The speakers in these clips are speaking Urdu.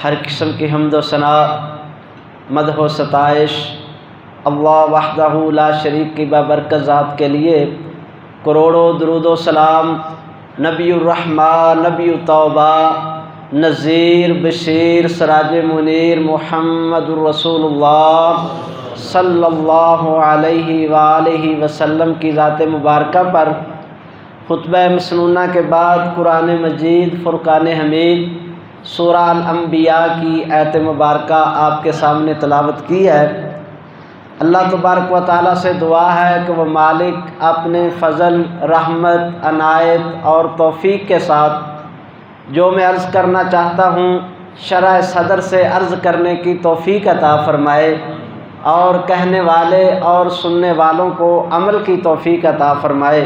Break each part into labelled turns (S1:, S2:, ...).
S1: ہر قسم کی حمد و ثنا، مدح و ستائش اللہ وحدہ لا شریک کی بابرکت ذات کے لیے کروڑوں درود و سلام نبی الرحمہ، نبی توبہ، نذیر بشیر، سراج منیر محمد الرسول اللہ صلی اللہ علیہ وآلہ وسلم کی ذات مبارکہ پر خطبہ مسنونہ کے بعد قرآن مجید فرقان حمید سورہ الانبیاء کی آیت مبارکہ آپ کے سامنے تلاوت کی ہے۔ اللہ تبارک و تعالیٰ سے دعا ہے کہ وہ مالک اپنے فضل، رحمت، عنایت اور توفیق کے ساتھ جو میں عرض کرنا چاہتا ہوں شرح صدر سے عرض کرنے کی توفیق عطا فرمائے، اور کہنے والے اور سننے والوں کو عمل کی توفیق عطا فرمائے۔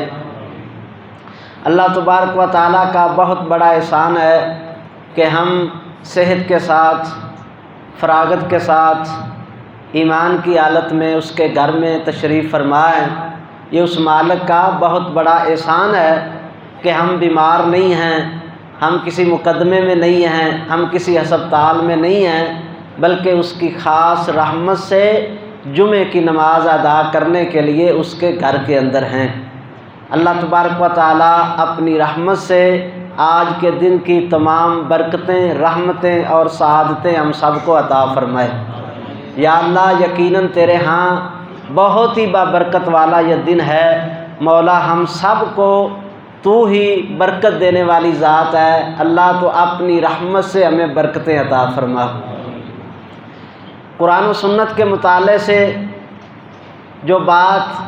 S1: اللہ تبارک و تعالیٰ کا بہت بڑا احسان ہے کہ ہم صحت کے ساتھ، فراغت کے ساتھ، ایمان کی حالت میں اس کے گھر میں تشریف فرمائیں۔ یہ اس مالک کا بہت بڑا احسان ہے کہ ہم بیمار نہیں ہیں، ہم کسی مقدمے میں نہیں ہیں، ہم کسی ہسپتال میں نہیں ہیں، بلکہ اس کی خاص رحمت سے جمعے کی نماز ادا کرنے کے لیے اس کے گھر کے اندر ہیں۔ اللہ تبارک و تعالیٰ اپنی رحمت سے آج کے دن کی تمام برکتیں، رحمتیں اور سعادتیں ہم سب کو عطا فرمائے۔ یا اللہ، یقیناً تیرے ہاں بہت ہی بابرکت والا یہ دن ہے۔ مولا، ہم سب کو تو ہی برکت دینے والی ذات ہے۔ اللہ تو اپنی رحمت سے ہمیں برکتیں عطا فرما۔ قرآن و سنت کے مطالعے سے جو بات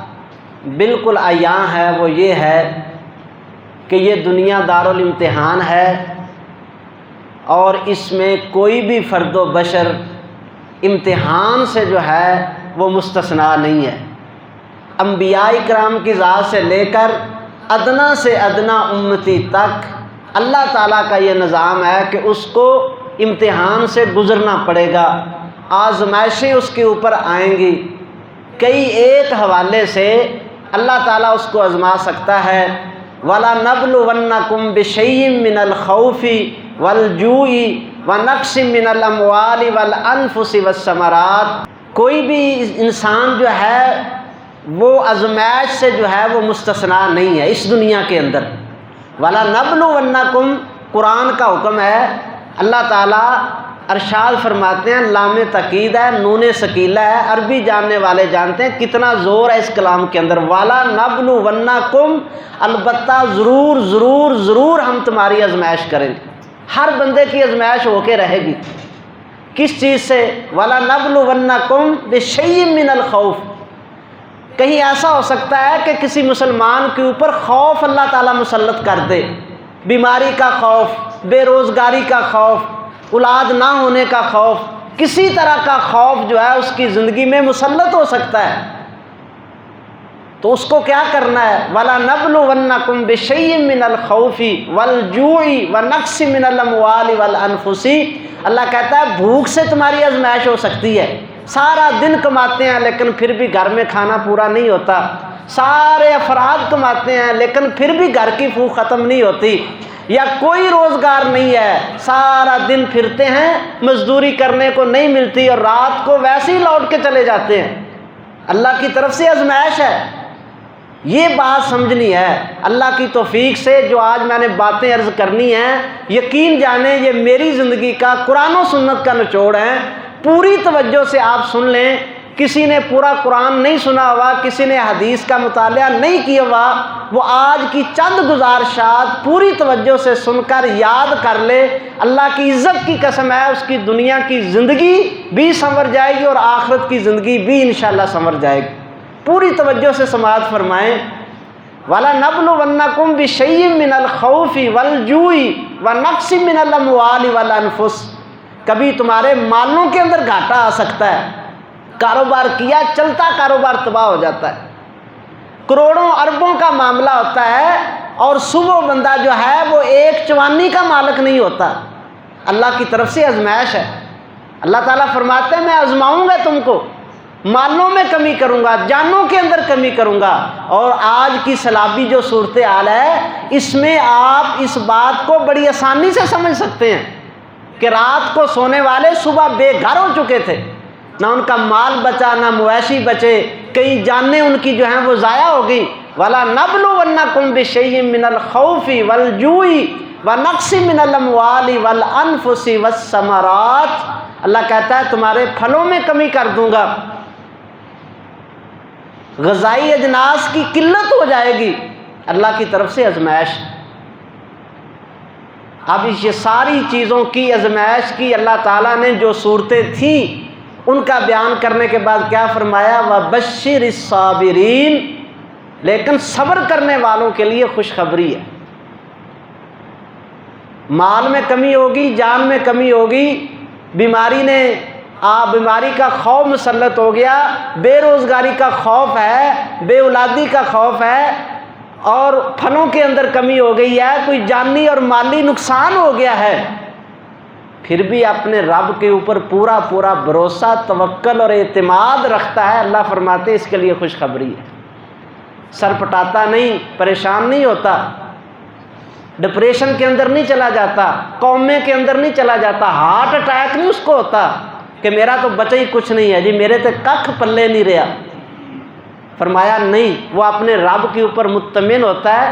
S1: بالکل عیاں ہے وہ یہ ہے کہ یہ دنیا دارالامتحان ہے، اور اس میں کوئی بھی فرد و بشر امتحان سے جو ہے وہ مستثنیٰ نہیں ہے۔ انبیاء کرام کی ذات سے لے کر ادنا سے ادنا امتی تک اللہ تعالیٰ کا یہ نظام ہے کہ اس کو امتحان سے گزرنا پڑے گا، آزمائشیں اس کے اوپر آئیں گی۔ کئی ایک حوالے سے اللہ تعالیٰ اس کو آزما سکتا ہے۔ وَلَنَبْلُوَنَّكُمْ بِشَيْءٍ مِّنَ الْخَوْفِ وَالْجُوعِ وَنَقْصٍ مِّنَ الْأَمْوَالِ وَالْأَنفُسِ وَالثَّمَرَاتِ۔ کوئی بھی انسان جو ہے وہ آزمائش سے جو ہے وہ مستثنیٰ نہیں ہے اس دنیا کے اندر۔ وَلَنَبْلُوَنَّكُمْ قرآن کا حکم ہے۔ اللہ تعالیٰ ارشاد فرماتے ہیں، لام تاکید ہے، نون ثقیلہ ہے، عربی جاننے والے جانتے ہیں کتنا زور ہے اس کلام کے اندر۔ وَلَنَبْلُوَنَّكُمْ، البتہ ضرور ضرور ضرور ہم تمہاری آزمائش کریں گے۔ ہر بندے کی آزمائش ہو کے رہے گی۔ کس چیز سے؟ وَلَنَبْلُوَنَّكُمْ بِشَيْءٍ مِّنَ الْخَوْفِ۔ کہیں ایسا ہو سکتا ہے کہ کسی مسلمان کے اوپر خوف اللہ تعالیٰ مسلط کر دے، بیماری کا خوف، بے روزگاری کا خوف، اولاد نہ ہونے کا خوف، کسی طرح کا خوف جو ہے اس کی زندگی میں مسلط ہو سکتا ہے۔ تو اس کو کیا کرنا ہے؟ وَلَنَبْلُوَنَّكُمْ بِشَيْءٍ مِّنَ الْخَوْفِ وَالْجُوعِ وَنَقْصٍ مِّنَ الْأَمْوَالِ وَالْأَنفُسِ۔ اللہ کہتا ہے بھوک سے تمہاری آزمائش ہو سکتی ہے۔ سارا دن کماتے ہیں لیکن پھر بھی گھر میں کھانا پورا نہیں ہوتا۔ سارے افراد کماتے ہیں لیکن پھر بھی گھر کی بھوک ختم نہیں ہوتی۔ یا کوئی روزگار نہیں ہے، سارا دن پھرتے ہیں، مزدوری کرنے کو نہیں ملتی اور رات کو ویسے ہی لوٹ کے چلے جاتے ہیں۔ اللہ کی طرف سے آزمائش ہے۔ یہ بات سمجھنی ہے۔ اللہ کی توفیق سے جو آج میں نے باتیں عرض کرنی ہیں، یقین جانیں یہ میری زندگی کا قرآن و سنت کا نچوڑ ہے۔ پوری توجہ سے آپ سن لیں۔ کسی نے پورا قرآن نہیں سنا ہوا، کسی نے حدیث کا مطالعہ نہیں کیا ہوا، وہ آج کی چند گزارشات پوری توجہ سے سن کر یاد کر لے۔ اللہ کی عزت کی قسم ہے، اس کی دنیا کی زندگی بھی سنور جائے گی اور آخرت کی زندگی بھی انشاءاللہ سنور جائے گی۔ پوری توجہ سے سماعت فرمائیں۔ وَلَنَبْلُوَنَّكُمْ بِشَيْءٍ مِّنَ الْخَوْفِ وَالْجُوعِ وَنَقْصٍ مِّنَ الْأَمْوَالِ وَالْأَنفُسِ۔ کبھی تمہارے مالوں کے اندر گھاٹا آ سکتا ہے۔ کاروبار کیا، چلتا کاروبار تباہ ہو جاتا ہے، کروڑوں اربوں کا معاملہ ہوتا ہے، اور صبح بندہ جو ہے وہ ایک چوانی کا مالک نہیں ہوتا۔ اللہ کی طرف سے آزمائش ہے۔ اللہ تعالیٰ فرماتے ہیں میں آزماؤں گا تم کو، مالوں میں کمی کروں گا، جانوں کے اندر کمی کروں گا۔ اور آج کی سیلابی جو صورتحال ہے، اس میں آپ اس بات کو بڑی آسانی سے سمجھ سکتے ہیں کہ رات کو سونے والے صبح بے گھر ہو چکے تھے، نہ ان کا مال بچا نہ مویشی بچے، کئی جانیں ان کی جو ہیں وہ ضائع ہو گئی۔ وَلَا نَبْلُوَنَّكُمْ بِشَيْءٍ مِّنَ الْخَوْفِ وَالْجُوعِ وَنَقْصٍ مِّنَ الْأَمْوَالِ وَالْأَنفُسِ وَالثَّمَرَاتِ، اللہ کہتا ہے تمہارے پھلوں میں کمی کر دوں گا، غذائی اجناس کی قلت ہو جائے گی، اللہ کی طرف سے آزمائش۔ اب یہ ساری چیزوں کی آزمائش کی اللہ تعالیٰ نے جو صورتیں تھیں ان کا بیان کرنے کے بعد کیا فرمایا؟ وَبَشِّرِ الصَّابِرِينَ، لیکن صبر کرنے والوں کے لیے خوشخبری ہے۔ مال میں کمی ہوگی، جان میں کمی ہوگی، بیماری کا خوف مسلط ہو گیا، بے روزگاری کا خوف ہے، بے اولادی کا خوف ہے، اور پھلوں کے اندر کمی ہو گئی ہے، کوئی جانی اور مالی نقصان ہو گیا ہے، پھر بھی اپنے رب کے اوپر پورا بھروسہ، توکل اور اعتماد رکھتا ہے، اللہ فرماتے ہیں اس کے لیے خوشخبری ہے۔ سر پٹاتا نہیں، پریشان نہیں ہوتا، ڈپریشن کے اندر نہیں چلا جاتا، قومے کے اندر نہیں چلا جاتا، ہارٹ اٹیک نہیں اس کو ہوتا کہ میرا تو بچا ہی کچھ نہیں ہے جی، میرے تے ککھ پلے نہیں رہا۔ فرمایا نہیں، وہ اپنے رب کے اوپر مطمئن ہوتا ہے،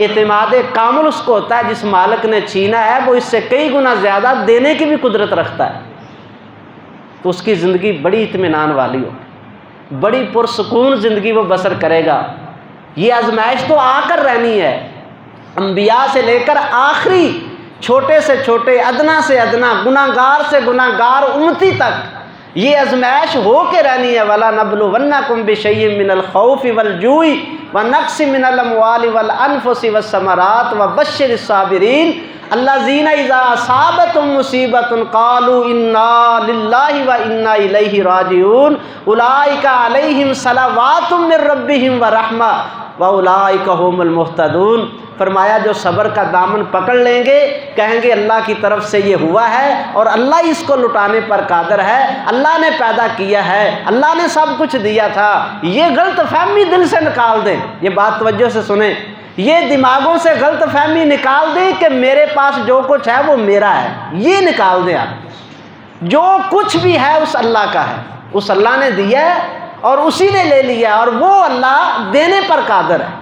S1: اعتماد کامل اس کو ہوتا ہے، جس مالک نے چھینا ہے وہ اس سے کئی گنا زیادہ دینے کی بھی قدرت رکھتا ہے، تو اس کی زندگی بڑی اطمینان والی ہو، بڑی پرسکون زندگی وہ بسر کرے گا۔ یہ آزمائش تو آ کر رہنی ہے، انبیاء سے لے کر آخری چھوٹے سے چھوٹے، ادنا سے ادنا، گناہگار سے گناہگار امتی تک یہ آزمائش ہو کے رہنی ہے۔ وَلَا نَبْلُوَنَّكُمْ بِشَيْءٍ مِّنَ الْخَوْفِ وَالْجُوعِ وَنَقْصٍ مِّنَ الْأَمْوَالِ وَالْأَنفُسِ وَالثَّمَرَاتِ وَبَشِّرِ الصَّابِرِينَ الَّذِينَ إِذَا أَصَابَتْهُمْ مُصِيبَةٌ قَالُوا إِنَّا لِلَّهِ وَإِنَّا إِلَيْهِ رَاجِعُونَ أُولَٰئِكَ عَلَيْهِمْ صَلَوَاتٌ مِّن رَّبِّهِمْ وَرَحْمَةٌ وَأُولَٰئِكَ هُمُ الْمُهْتَدُونَ۔ فرمایا جو صبر کا دامن پکڑ لیں گے، کہیں گے اللہ کی طرف سے یہ ہوا ہے اور اللہ اس کو لٹانے پر قادر ہے، اللہ نے پیدا کیا ہے، اللہ نے سب کچھ دیا تھا، یہ غلط فہمی دل سے نکال دیں۔ یہ بات توجہ سے سنیں، یہ دماغوں سے غلط فہمی نکال دیں کہ میرے پاس جو کچھ ہے وہ میرا ہے، یہ نکال دیں آپ۔ جو کچھ بھی ہے اس اللہ کا ہے، اس اللہ نے دیا ہے اور اسی نے لے لیا ہے، اور وہ اللہ دینے پر قادر ہے۔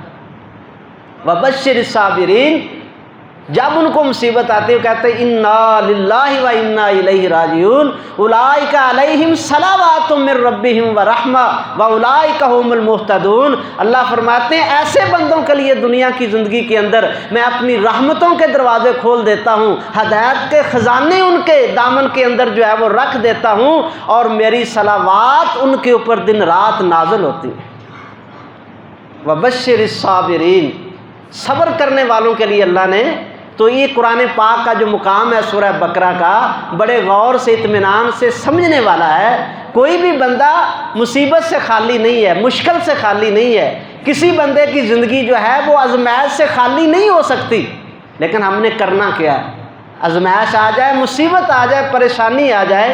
S1: وَبَشِّرِ الصَّابِرِينَ، جب ان کو مصیبت آتی ہے وہ کہتے ہیں اِنَّا لِلَّهِ وَإِنَّا إِلَيْهِ رَاجِعُونَ أُولَٰئِكَ عَلَيْهِمْ صَلَوَاتٌ مِّن رَّبِّهِمْ وَرَحْمَةٌ وَأُولَٰئِكَ هُمُ الْمُهْتَدُونَ۔ اللہ فرماتے ہیں ایسے بندوں کے لیے دنیا کی زندگی کے اندر میں اپنی رحمتوں کے دروازے کھول دیتا ہوں، ہدایت کے خزانے ان کے دامن کے اندر جو ہے وہ رکھ دیتا ہوں، اور میری صلوات ان کے اوپر دن رات نازل ہوتی ہے۔ وَبَشِّرِ الصَّابِرِينَ، صبر کرنے والوں کے لیے اللہ نے، تو یہ قرآن پاک کا جو مقام ہے سورہ بقرہ کا، بڑے غور سے اطمینان سے سمجھنے والا ہے۔ کوئی بھی بندہ مصیبت سے خالی نہیں ہے، مشکل سے خالی نہیں ہے، کسی بندے کی زندگی جو ہے وہ آزمائش سے خالی نہیں ہو سکتی، لیکن ہم نے کرنا کیا ہے؟ آزمائش آ جائے، مصیبت آ جائے، پریشانی آ جائے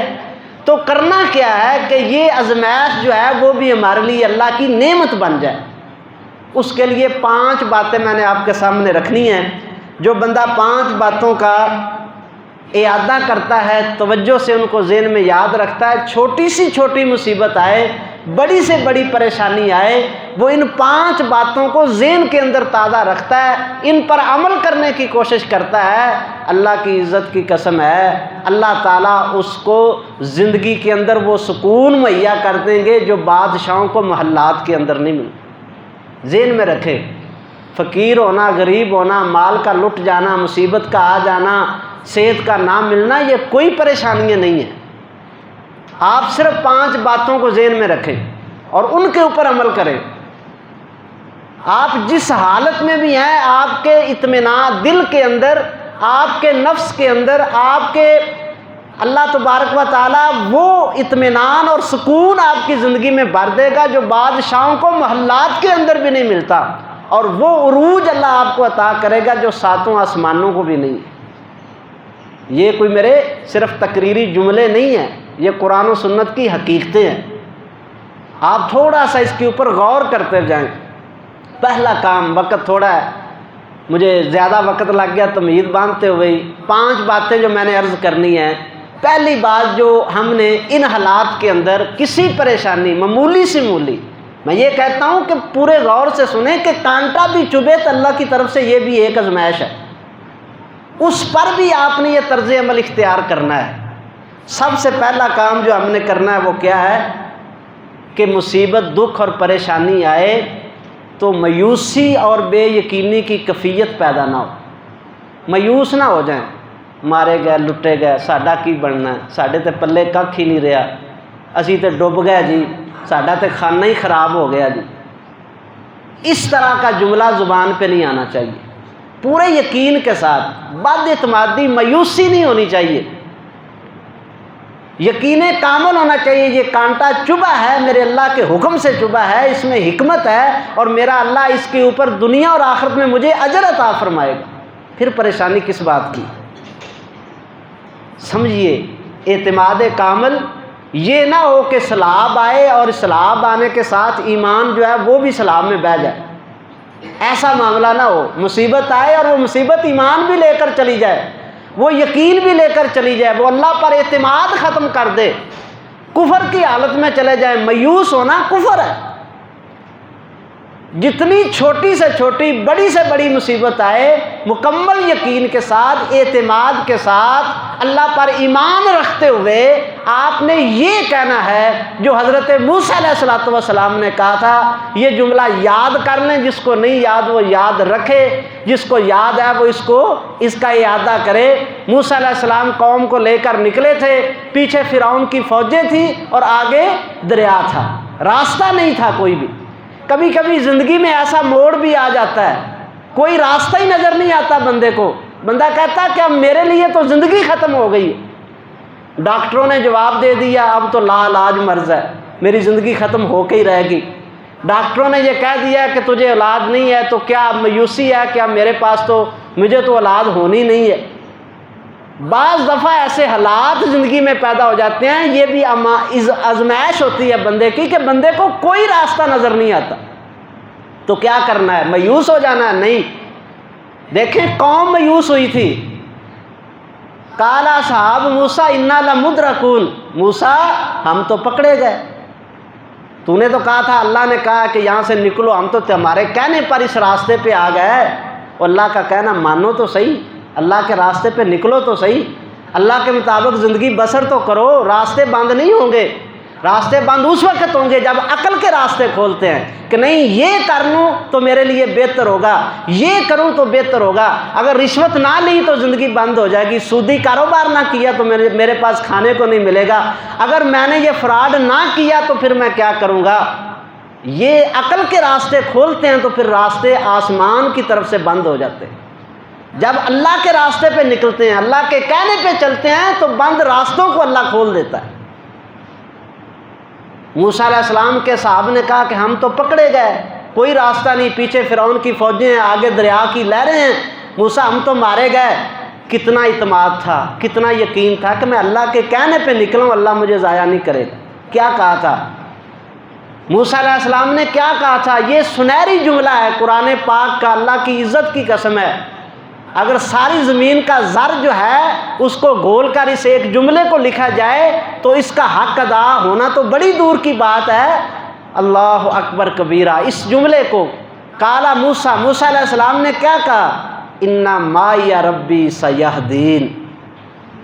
S1: تو کرنا کیا ہے کہ یہ آزمائش جو ہے وہ بھی ہمارے لیے اللہ کی نعمت بن جائے۔ اس کے لیے 5 باتیں میں نے آپ کے سامنے رکھنی ہیں۔ جو بندہ 5 باتوں کا اعادہ کرتا ہے، توجہ سے ان کو ذہن میں یاد رکھتا ہے، چھوٹی سی چھوٹی مصیبت آئے، بڑی سے بڑی پریشانی آئے، وہ ان 5 باتوں کو ذہن کے اندر تازہ رکھتا ہے، ان پر عمل کرنے کی کوشش کرتا ہے، اللہ کی عزت کی قسم ہے اللہ تعالیٰ اس کو زندگی کے اندر وہ سکون مہیا کر دیں گے جو بادشاہوں کو محلات کے اندر نہیں ملتا۔ ذہن میں رکھے، فقیر ہونا، غریب ہونا، مال کا لٹ جانا، مصیبت کا آ جانا، صحت کا نہ ملنا، یہ کوئی پریشانیاں نہیں ہیں۔ آپ صرف 5 باتوں کو ذہن میں رکھیں اور ان کے اوپر عمل کریں۔ آپ جس حالت میں بھی ہیں، آپ کے اطمینان دل کے اندر، آپ کے نفس کے اندر، آپ کے اللہ تبارک و تعالیٰ وہ اطمینان اور سکون آپ کی زندگی میں بھر دے گا جو بادشاہوں کو محلات کے اندر بھی نہیں ملتا، اور وہ عروج اللہ آپ کو عطا کرے گا جو 7 آسمانوں کو بھی نہیں ہے۔ یہ کوئی میرے صرف تقریری جملے نہیں ہیں، یہ قرآن و سنت کی حقیقتیں ہیں۔ آپ تھوڑا سا اس کے اوپر غور کرتے جائیں۔ پہلا کام، وقت تھوڑا ہے، مجھے زیادہ وقت لگ گیا تمہید باندھتے ہوئے 5 باتیں جو میں نے عرض کرنی ہیں۔ پہلی بات جو ہم نے ان حالات کے اندر کسی پریشانی معمولی سے معمولی، میں یہ کہتا ہوں کہ پورے غور سے سنیں کہ کانٹا بھی چبھے تو اللہ کی طرف سے یہ بھی ایک آزمائش ہے، اس پر بھی آپ نے یہ طرز عمل اختیار کرنا ہے۔ سب سے پہلا کام جو ہم نے کرنا ہے وہ کیا ہے کہ مصیبت، دکھ اور پریشانی آئے تو مایوسی اور بے یقینی کی کیفیت پیدا نہ ہو، مایوس نہ ہو جائیں، مارے گئے لٹے گئے، ساڈا کی بننا ہے، ساڈے تے پلے کھ ہی نہیں رہا، اسی تے ڈب گئے جی، ساڈا تے کھانا ہی خراب ہو گیا جی۔ اس طرح کا جملہ زبان پہ نہیں آنا چاہیے، پورے یقین کے ساتھ، بد اعتمادی، مایوسی نہیں ہونی چاہیے، یقین کامل ہونا چاہیے یہ کانٹا چبھا ہے میرے اللہ کے حکم سے چبھا ہے، اس میں حکمت ہے اور میرا اللہ اس کے اوپر دنیا اور آخرت میں مجھے اجر عطا فرمائے گا، پھر پریشانی کس بات کی؟ سمجھیے اعتماد کامل یہ نہ ہو کہ سیلاب آئے اور سیلاب آنے کے ساتھ ایمان جو ہے وہ بھی سیلاب میں بہہ جائے، ایسا معاملہ نہ ہو، مصیبت آئے اور وہ مصیبت ایمان بھی لے کر چلی جائے، وہ یقین بھی لے کر چلی جائے، وہ اللہ پر اعتماد ختم کر دے، کفر کی حالت میں چلے جائیں۔ مایوس ہونا کفر ہے۔ جتنی چھوٹی سے چھوٹی، بڑی سے بڑی مصیبت آئے، مکمل یقین کے ساتھ، اعتماد کے ساتھ، اللہ پر ایمان رکھتے ہوئے آپ نے یہ کہنا ہے جو حضرت موسیٰ علیہ السلام نے کہا تھا۔ یہ جملہ یاد کر لیں، جس کو نہیں یاد وہ یاد رکھے، جس کو یاد ہے وہ اس کا اعادہ کرے۔ موسیٰ علیہ السلام قوم کو لے کر نکلے تھے، پیچھے فرعون کی فوجیں تھیں اور آگے دریا تھا، راستہ نہیں تھا کوئی بھی۔ کبھی کبھی زندگی میں ایسا موڑ بھی آ جاتا ہے، کوئی راستہ ہی نظر نہیں آتا بندے کو، بندہ کہتا ہے کہ اب میرے لیے تو زندگی ختم ہو گئی، ڈاکٹروں نے جواب دے دیا اب تو لا علاج مرض ہے، میری زندگی ختم ہو کے ہی رہے گی، ڈاکٹروں نے یہ کہہ دیا کہ تجھے اولاد نہیں ہے، تو کیا مایوسی ہے کہ اب میرے پاس تو مجھے تو اولاد ہونی نہیں ہے۔ بعض دفعہ ایسے حالات زندگی میں پیدا ہو جاتے ہیں، یہ بھی آزمائش ہوتی ہے بندے کی کہ بندے کو کوئی راستہ نظر نہیں آتا، تو کیا کرنا ہے؟ مایوس ہو جانا ہے؟ نہیں۔ دیکھیں قوم مایوس ہوئی تھی، قال اصحاب موسیٰ انا لمدرکون، موسیٰ ہم تو پکڑے گئے، تو نے تو کہا تھا، اللہ نے کہا کہ یہاں سے نکلو، ہم تو تمہارے کہنے پر اس راستے پہ آ گئے، اور اللہ کا کہنا مانو تو صحیح، اللہ کے راستے پہ نکلو تو صحیح، اللہ کے مطابق زندگی بسر تو کرو، راستے بند نہیں ہوں گے۔ راستے بند اس وقت ہوں گے جب عقل کے راستے کھولتے ہیں کہ نہیں یہ کر لوں تو میرے لیے بہتر ہوگا، یہ کروں تو بہتر ہوگا، اگر رشوت نہ لی تو زندگی بند ہو جائے گی، سودی کاروبار نہ کیا تو میرے پاس کھانے کو نہیں ملے گا، اگر میں نے یہ فراڈ نہ کیا تو پھر میں کیا کروں گا۔ یہ عقل کے راستے کھولتے ہیں تو پھر راستے آسمان کی طرف سے بند ہو جاتے ہیں۔ جب اللہ کے راستے پہ نکلتے ہیں، اللہ کے کہنے پہ چلتے ہیں تو بند راستوں کو اللہ کھول دیتا ہے۔ موسیٰ علیہ السلام کے صاحب نے کہا کہ ہم تو پکڑے گئے، کوئی راستہ نہیں، پیچھے فرعون کی فوجیں ہیں، آگے دریا کی لہریں ہیں، موسیٰ ہم تو مارے گئے۔ کتنا اعتماد تھا، کتنا یقین تھا کہ میں اللہ کے کہنے پہ نکلوں، اللہ مجھے ضائع نہیں کرے گا۔ کیا کہا تھا موسیٰ علیہ السلام نے؟ کیا کہا تھا؟ یہ سنہری جملہ ہے قرآن پاک کا، اللہ کی عزت کی قسم ہے، اگر ساری زمین کا زر جو ہے اس کو گھول کر اس ایک جملے کو لکھا جائے تو اس کا حق ادا ہونا تو بڑی دور کی بات ہے۔ اللہ اکبر کبیرہ، اس جملے کو قال موسیٰ، موسیٰ علیہ السلام نے کیا کہا؟ انا معی ربی سیہدین،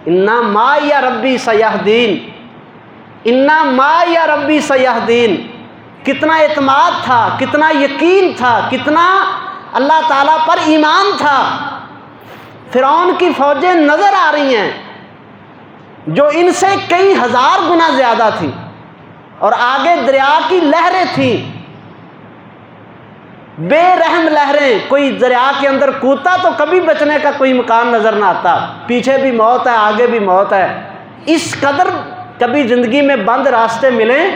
S1: انا معی ربی سیہدین، انا معی ربی سیہدین۔ کتنا اعتماد تھا، کتنا یقین تھا، کتنا اللہ تعالیٰ پر ایمان تھا۔ فرعون کی فوجیں نظر آ رہی ہیں جو ان سے کئی ہزار گنا زیادہ تھی، اور آگے دریا کی لہریں تھیں، بے رحم لہریں، کوئی دریا کے اندر کودتا تو کبھی بچنے کا کوئی مکان نظر نہ آتا، پیچھے بھی موت ہے آگے بھی موت ہے۔ اس قدر کبھی زندگی میں بند راستے ملیں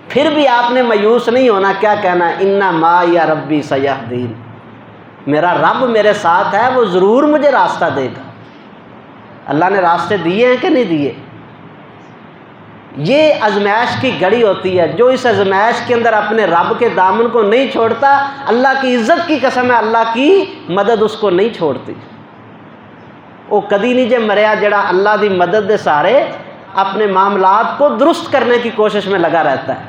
S1: پھر بھی آپ نے مایوس نہیں ہونا، کیا کہنا ہے؟ انا معی ربی سیہدین، میرا رب میرے ساتھ ہے، وہ ضرور مجھے راستہ دے گا۔ اللہ نے راستے دیے ہیں کہ نہیں دیے؟ یہ آزمائش کی گھڑی ہوتی ہے. جو اس آزمائش کے اندر اپنے رب کے دامن کو نہیں چھوڑتا، اللہ کی عزت کی قسم ہے اللہ کی مدد اس کو نہیں چھوڑتی. وہ کدی نہیں جے مریا جڑا اللہ دی مدد دے سارے اپنے معاملات کو درست کرنے کی کوشش میں لگا رہتا ہے.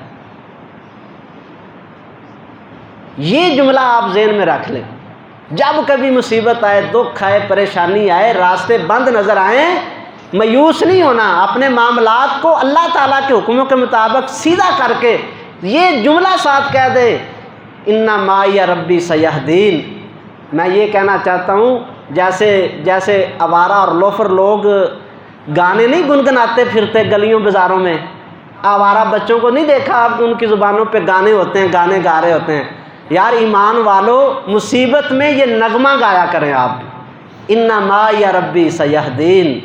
S1: یہ جملہ آپ ذہن میں رکھ لیں. جب کبھی مصیبت آئے، دکھ آئے، پریشانی آئے، راستے بند نظر آئیں، مایوس نہیں ہونا. اپنے معاملات کو اللہ تعالیٰ کے حکموں کے مطابق سیدھا کر کے یہ جملہ ساتھ کہہ دے، اِنَّ مَعِیَ رَبِّی سَیَہْدِینِ. میں یہ کہنا چاہتا ہوں جیسے آوارہ اور لوفر لوگ گانے نہیں گنگناتے پھرتے گلیوں بازاروں میں. آوارہ بچوں کو نہیں دیکھا آپ، ان کی زبانوں پہ گانے ہوتے ہیں، گانے گا رہے ہوتے ہیں. یار ایمان والو، مصیبت میں یہ نغمہ گایا کریں آپ. اِنَّ مَعِیَ رَبِّی سَیَہْدِینِ،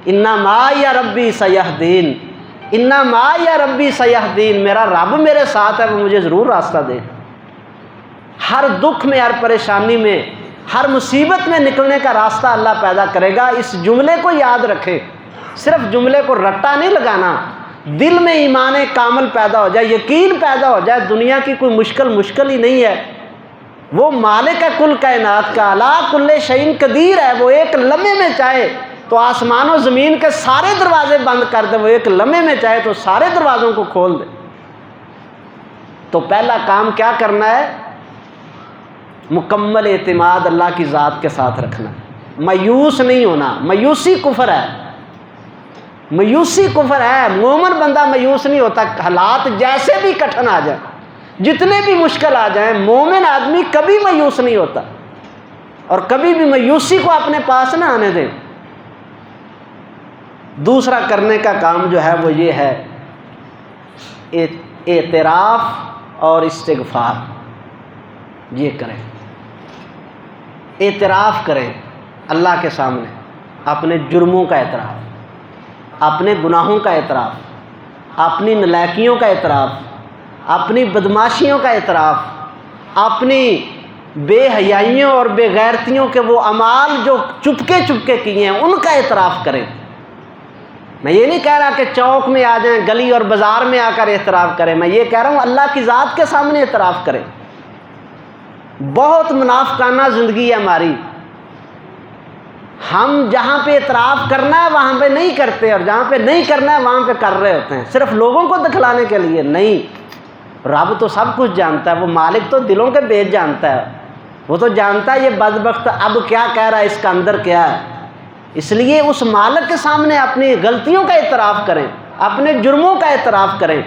S1: اِنَّ مَعِیَ رَبِّی سَیَہْدِینِ، اِنَّ مَعِیَ رَبِّی سَیَہْدِینِ. میرا رب میرے ساتھ ہے، وہ مجھے ضرور راستہ دے. ہر دکھ میں، ہر پریشانی میں، ہر مصیبت میں نکلنے کا راستہ اللہ پیدا کرے گا. اس جملے کو یاد رکھیں. صرف جملے کو رٹا نہیں لگانا، دل میں ایمان کامل پیدا ہو جائے، یقین پیدا ہو جائے دنیا کی کوئی مشکل ہی نہیں ہے. وہ مالک ہے کل کائنات کا، علی کل شیء قدیر ہے. وہ ایک لمحے میں چاہے تو آسمان و زمین کے سارے دروازے بند کر دے، وہ ایک لمحے میں چاہے تو سارے دروازوں کو کھول دے. تو پہلا کام کیا کرنا ہے؟ مکمل اعتماد اللہ کی ذات کے ساتھ رکھنا. مایوس نہیں ہونا. مایوسی کفر ہے، مایوسی کفر ہے. مومن بندہ مایوس نہیں ہوتا. حالات جیسے بھی کٹھن آ جائیں، جتنے بھی مشکل آ جائیں، مومن آدمی کبھی مایوس نہیں ہوتا اور کبھی بھی مایوسی کو اپنے پاس نہ آنے دیں. دوسرا کرنے کا کام جو ہے وہ یہ ہے اعتراف اور استغفار. یہ کریں، اعتراف کریں اللہ کے سامنے، اپنے جرموں کا اعتراف، اپنے گناہوں کا اعتراف، اپنی نالائکیوں کا اعتراف، اپنی بدماشیوں کا اعتراف، اپنی بے حیائیوں اور بے غیرتیوں کے وہ اعمال جو چپکے کیے ہیں ان کا اعتراف کریں. میں یہ نہیں کہہ رہا کہ چوک میں آ جائیں، گلی اور بازار میں آ کر اعتراف کریں. میں یہ کہہ رہا ہوں اللہ کی ذات کے سامنے اعتراف کریں. بہت منافقانہ زندگی ہے ہماری. ہم جہاں پہ اعتراف کرنا ہے وہاں پہ نہیں کرتے، اور جہاں پہ نہیں کرنا ہے وہاں پہ کر رہے ہوتے ہیں، صرف لوگوں کو دکھلانے کے لیے. نہیں، رب تو سب کچھ جانتا ہے. وہ مالک تو دلوں کے بیچ جانتا ہے. وہ تو جانتا ہے یہ بدبخت اب کیا کہہ رہا ہے، اس کا اندر کیا ہے. اس لیے اس مالک کے سامنے اپنی غلطیوں کا اعتراف کریں، اپنے جرموں کا اعتراف کریں،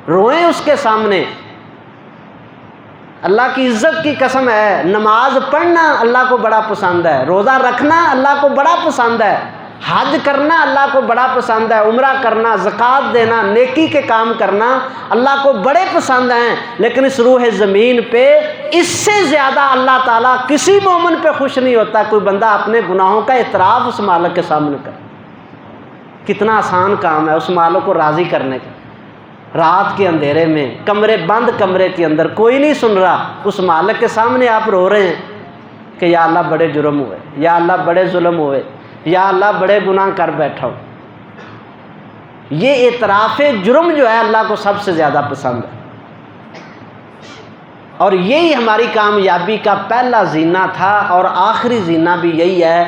S1: روئیں اس کے سامنے. اللہ کی عزت کی قسم ہے، نماز پڑھنا اللہ کو بڑا پسند ہے، روزہ رکھنا اللہ کو بڑا پسند ہے، حج کرنا اللہ کو بڑا پسند ہے، عمرہ کرنا، زکوٰۃ دینا، نیکی کے کام کرنا اللہ کو بڑے پسند ہیں. لیکن اس روح زمین پہ اس سے زیادہ اللہ تعالیٰ کسی مومن پہ خوش نہیں ہوتا کوئی بندہ اپنے گناہوں کا اعتراف اس مالک کے سامنے کرے. کتنا آسان کام ہے اس مالک کو راضی کرنے کا. رات کے اندھیرے میں بند کمرے کے اندر کوئی نہیں سن رہا، اس مالک کے سامنے آپ رو رہے ہیں کہ یا اللہ بڑے جرم ہوئے، یا اللہ بڑے ظلم ہوئے، یا اللہ بڑے گناہ کر بیٹھا ہوں. یہ اعتراف جرم جو ہے اللہ کو سب سے زیادہ پسند ہے. اور یہی ہماری کامیابی کا پہلا زینہ تھا اور آخری زینہ بھی یہی ہے.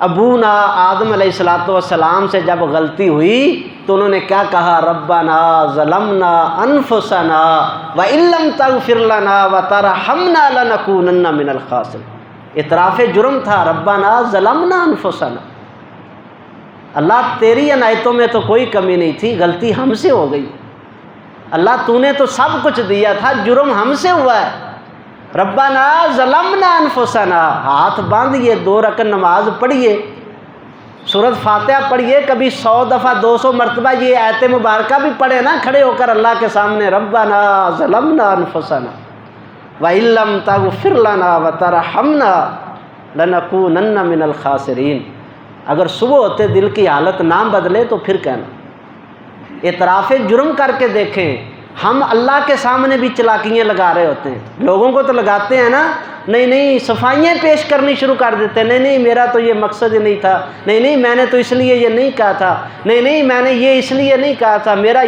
S1: ابونا آدم علیہ السلام سے جب غلطی ہوئی تو انہوں نے کیا کہا؟ ربنا ظلمنا انفسنا وان لم تغفر لنا وترحمنا لنکونن من الخاسرین. اعتراف جرم تھا، ربنا ظلمنا انفسنا. اللہ تیری عنایتوں میں تو کوئی کمی نہیں تھی، غلطی ہم سے ہو گئی. اللہ تو نے تو سب کچھ دیا تھا، جرم ہم سے ہوا ہے. ربنا ظلمنا انفسنا. ہاتھ باندھیے، 2 رکعت نماز پڑھیے، سورۃ فاتحہ پڑھیے، کبھی 100 دفعہ 200 مرتبہ یہ آیت مبارکہ بھی پڑھے نا کھڑے ہو کر اللہ کے سامنے. ربنا ظلمنا انفسنا وَإِن لَّمْ تَغْفِرْ لَنَا وَتَرْحَمْنَا لَنَكُونَنَّ مِنَ الْخَاسِرِينَ. اگر صبح ہوتے دل کی حالت نہ بدلے تو پھر کہنا. اعتراف جرم کر کے دیکھیں، ہم اللہ کے سامنے بھی چلاکیاں لگا رہے ہوتے ہیں، لوگوں کو تو لگاتے ہیں نا، نہیں صفائیاں پیش کرنی شروع کر دیتے ہیں، نہیں میرا تو یہ مقصد ہی نہیں تھا، نہیں میں نے تو اس لیے یہ نہیں کہا تھا، نہیں میں نے یہ اس لیے نہیں کہا تھا، میرا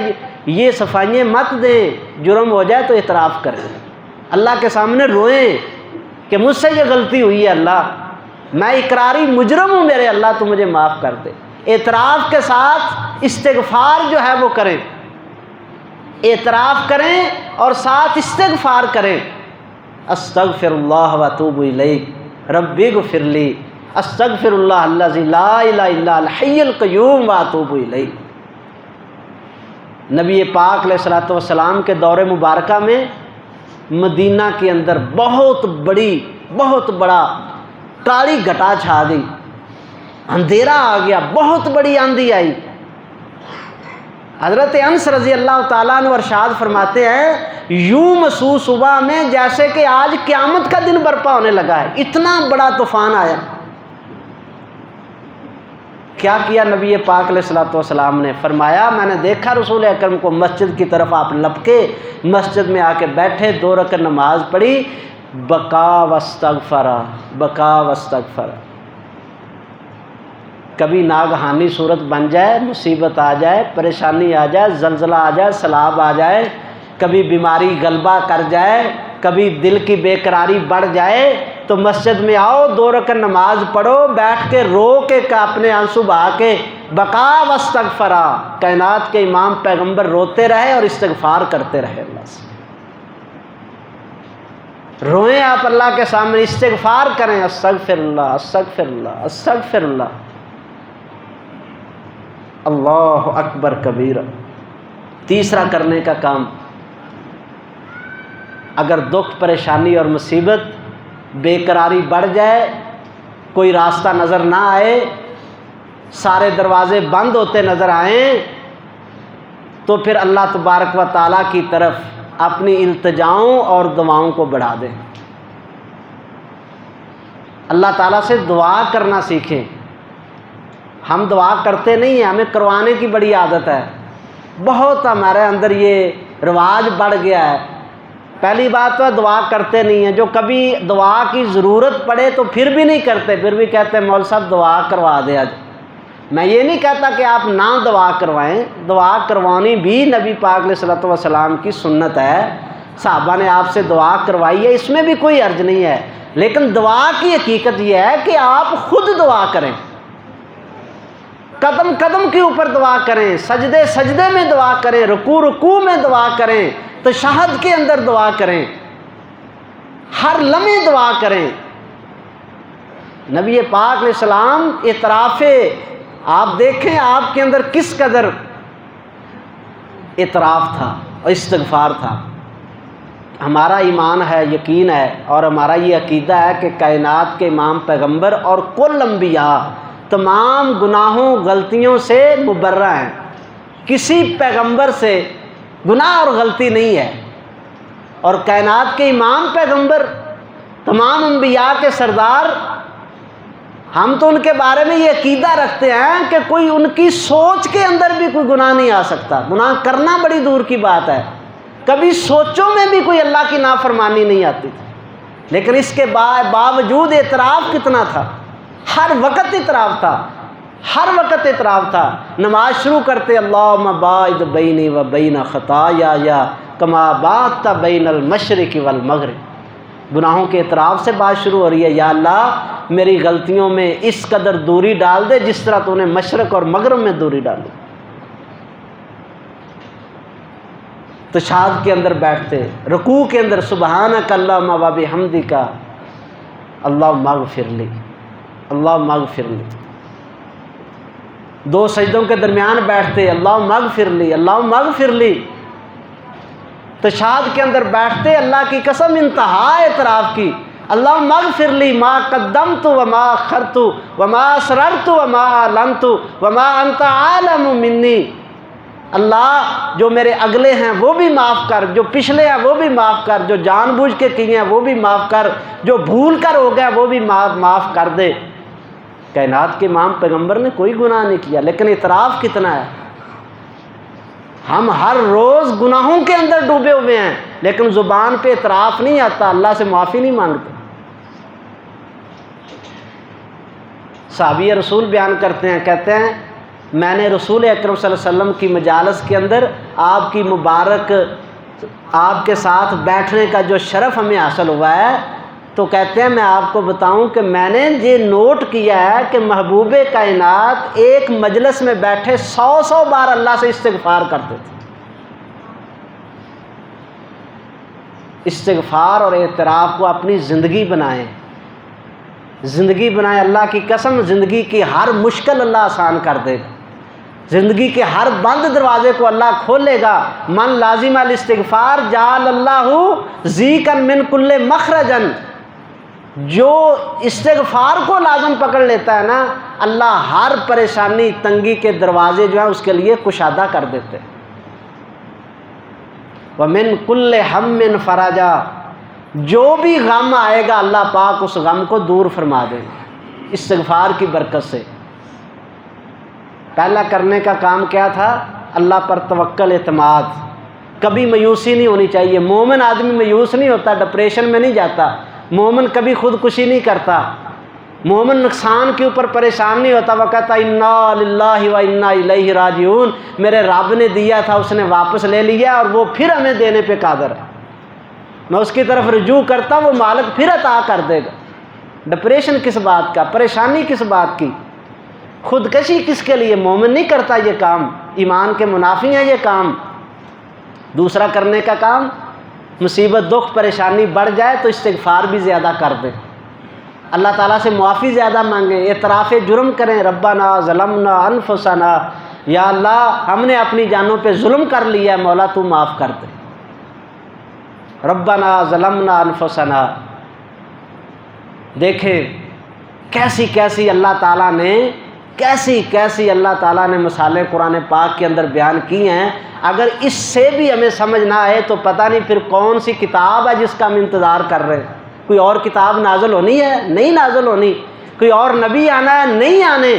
S1: یہ صفائیاں مت دیں، جرم ہو جائے تو اعتراف کریں، اللہ کے سامنے روئیں کہ مجھ سے یہ غلطی ہوئی ہے اللہ، میں اقراری مجرم ہوں میرے اللہ، تو مجھے معاف کر دے۔ اعتراف کے ساتھ استغفار جو ہے وہ کریں، اعتراف کریں اور ساتھ استغفار کریں، استغفر اللہ واتوب الیہ ربی اغفر لی، استغفر اللہ الذی لا الہ الا الحی القیوم واتوب الیہ۔ نبی پاک علیہ الصلوۃ والسلام کے دور مبارکہ میں مدینہ کے اندر بہت بڑا کالی گھٹا چھا گئی، اندھیرا آ گیا، بہت بڑی آندھی آئی۔ حضرت انس رضی اللہ تعالیٰ عنہ ارشاد فرماتے ہیں یوں محسوس ہوا میں جیسے کہ آج قیامت کا دن برپا ہونے لگا ہے، اتنا بڑا طوفان آیا۔ کیا کیا نبی پاک علیہ الصلوۃ والسلام نے؟ فرمایا میں نے دیکھا رسول اکرم کو مسجد کی طرف آپ لپکے، مسجد میں آ کے بیٹھے، 2 رکعت نماز پڑھی، بکا واستغفر۔ کبھی ناگہانی صورت بن جائے، مصیبت آ جائے، پریشانی آ جائے، زلزلہ آ جائے، سیلاب آ جائے، کبھی بیماری غلبہ کر جائے، کبھی دل کی بے قراری بڑھ جائے، تو مسجد میں آؤ، 2 رکعت نماز پڑھو، بیٹھ کے رو کے اپنے آنسو بہا کے بکا واستغفر، کائنات کے امام پیغمبر روتے رہے اور استغفار کرتے رہے اللہ سے۔ روئیں آپ اللہ کے سامنے، استغفار کریں، استغفر اللہ استغفر اللہ استغفر اللہ، اللہ اکبر کبیرہ۔ تیسرا کرنے کا کام، اگر دکھ پریشانی اور مصیبت بے قراری بڑھ جائے، کوئی راستہ نظر نہ آئے، سارے دروازے بند ہوتے نظر آئیں، تو پھر اللہ تبارک و تعالیٰ کی طرف اپنی التجاؤں اور دعاؤں کو بڑھا دیں، اللہ تعالیٰ سے دعا کرنا سیکھیں۔ ہم دعا کرتے نہیں ہیں، ہمیں کروانے کی بڑی عادت ہے، بہت ہمارے اندر یہ رواج بڑھ گیا ہے۔ پہلی بات تو دعا کرتے نہیں ہیں، جو کبھی دعا کی ضرورت پڑے تو پھر بھی نہیں کرتے، پھر بھی کہتے ہیں مول صاحب دعا کروا دے آج۔ میں یہ نہیں کہتا کہ آپ نہ دعا کروائیں، دعا کروانی بھی نبی پاک علیہ الصلوۃ والسلام کی سنت ہے، صحابہ نے آپ سے دعا کروائی ہے، اس میں بھی کوئی حرج نہیں ہے، لیکن دعا کی حقیقت یہ ہے کہ آپ خود دعا کریں، قدم قدم کے اوپر دعا کریں، سجدے سجدے میں دعا کریں، رکوع میں دعا کریں، تشہد کے اندر دعا کریں، ہر لمحے دعا کریں۔ نبی پاک علیہ السلام اعتراف، آپ دیکھیں آپ کے اندر کس قدر اعتراف تھا اور استغفار تھا۔ ہمارا ایمان ہے، یقین ہے، اور ہمارا یہ عقیدہ ہے کہ کائنات کے امام پیغمبر اور کل انبیاء تمام گناہوں غلطیوں سے مبرہ ہیں، کسی پیغمبر سے گناہ اور غلطی نہیں ہے، اور کائنات کے امام پیغمبر تمام انبیاء کے سردار، ہم تو ان کے بارے میں یہ عقیدہ رکھتے ہیں کہ کوئی ان کی سوچ کے اندر بھی کوئی گناہ نہیں آ سکتا، گناہ کرنا بڑی دور کی بات ہے، کبھی سوچوں میں بھی کوئی اللہ کی نافرمانی نہیں آتی تھی، لیکن اس کے باوجود اعتراف کتنا تھا، ہر وقت اعتراف تھا، ہر وقت اعتراف تھا۔ نماز شروع کرتے اللہم باعد بینی و بین خطایا کما باعدت بین المشرق والمغرب، گناہوں کے اعتراف سے بات شروع ہو رہی ہے، یا اللہ میری غلطیوں میں اس قدر دوری ڈال دے جس طرح تو نے مشرق اور مغرب میں دوری ڈالی۔ تشہد کے اندر بیٹھتے، رکوع کے اندر سبحانک اللہم و بحمدک اللہم اغفر لی، اللہم اغفر لی۔ 2 سجدوں کے درمیان بیٹھتے اللہم اغفر لی، اللہم اغفر لی۔ تشہد کے اندر بیٹھتے اللہ کی قسم انتہا اعتراف کی، اللہم اغفر لی ما قدمت وما اخرت وما اسررت وما اعلنت وما انت عالم منی، اللہ جو میرے اگلے ہیں وہ بھی معاف کر، جو پچھلے ہیں وہ بھی معاف کر، جو جان بوجھ کے کیے ہیں وہ بھی معاف کر، جو بھول کر ہو گیا وہ بھی معاف کر دے۔ کائنات کے امام پیغمبر نے کوئی گناہ نہیں کیا، لیکن اعتراف کتنا ہے، ہم ہر روز گناہوں کے اندر ڈوبے ہوئے ہیں، لیکن زبان پہ اعتراف نہیں آتا، اللہ سے معافی نہیں مانگتے۔ صحابی رسول بیان کرتے ہیں، کہتے ہیں میں نے رسول اکرم صلی اللہ علیہ وسلم کی مجالس کے اندر آپ کی مبارک آپ کے ساتھ بیٹھنے کا جو شرف ہمیں حاصل ہوا ہے، تو کہتے ہیں میں آپ کو بتاؤں کہ میں نے یہ نوٹ کیا ہے کہ محبوب کائنات ایک مجلس میں بیٹھے 100 بار اللہ سے استغفار کرتے تھے۔ استغفار اور اعتراف کو اپنی زندگی بنائیں، زندگی بنائیں۔ اللہ کی قسم زندگی کی ہر مشکل اللہ آسان کر دے گا، زندگی کے ہر بند دروازے کو اللہ کھولے گا۔ من لازم الاستغفار جعل اللہ ضیقا من کل مخرجا، جو استغفار کو لازم پکڑ لیتا ہے نا، اللہ ہر پریشانی تنگی کے دروازے جو ہیں اس کے لیے کشادہ کر دیتے ہیں۔ وَمِن كُلِّ هَمٍّ فَرَجًا، جو بھی غم آئے گا اللہ پاک اس غم کو دور فرما دیں گے استغفار کی برکت سے۔ پہلا کرنے کا کام کیا تھا؟ اللہ پر توکل، اعتماد۔ کبھی مایوسی نہیں ہونی چاہیے۔ مومن آدمی مایوس نہیں ہوتا، ڈپریشن میں نہیں جاتا۔ مومن کبھی خودکشی نہیں کرتا۔ مومن نقصان کے اوپر پریشان نہیں ہوتا، وہ کہتا انا للہ و انا الیہ راجعون، میرے رب نے دیا تھا اس نے واپس لے لیا اور وہ پھر ہمیں دینے پہ قادر ہے، میں اس کی طرف رجوع کرتا وہ مالک پھر عطا کر دے گا۔ ڈپریشن کس بات کا؟ پریشانی کس بات کی؟ خودکشی کس کے لیے؟ مومن نہیں کرتا یہ کام، ایمان کے منافی ہیں یہ کام۔ دوسرا کرنے کا کام، مصیبت دکھ پریشانی بڑھ جائے تو استغفار بھی زیادہ کر دیں، اللہ تعالیٰ سے معافی زیادہ مانگیں، اعتراف جرم کریں۔ ربنا ظلمنا انفسنا، یا اللہ ہم نے اپنی جانوں پہ ظلم کر لیا ہے، مولا تو معاف کر دے۔ ربنا ظلمنا انفسنا۔ دیکھیں کیسی کیسی اللہ تعالیٰ نے مثالیں قرآن پاک کے اندر بیان کی ہیں۔ اگر اس سے بھی ہمیں سمجھ نہ آئے تو پتہ نہیں پھر کون سی کتاب ہے جس کا ہم انتظار کر رہے ہیں۔ کوئی اور کتاب نازل ہونی ہے؟ نہیں نازل ہونی۔ کوئی اور نبی آنا ہے؟ نہیں آنے۔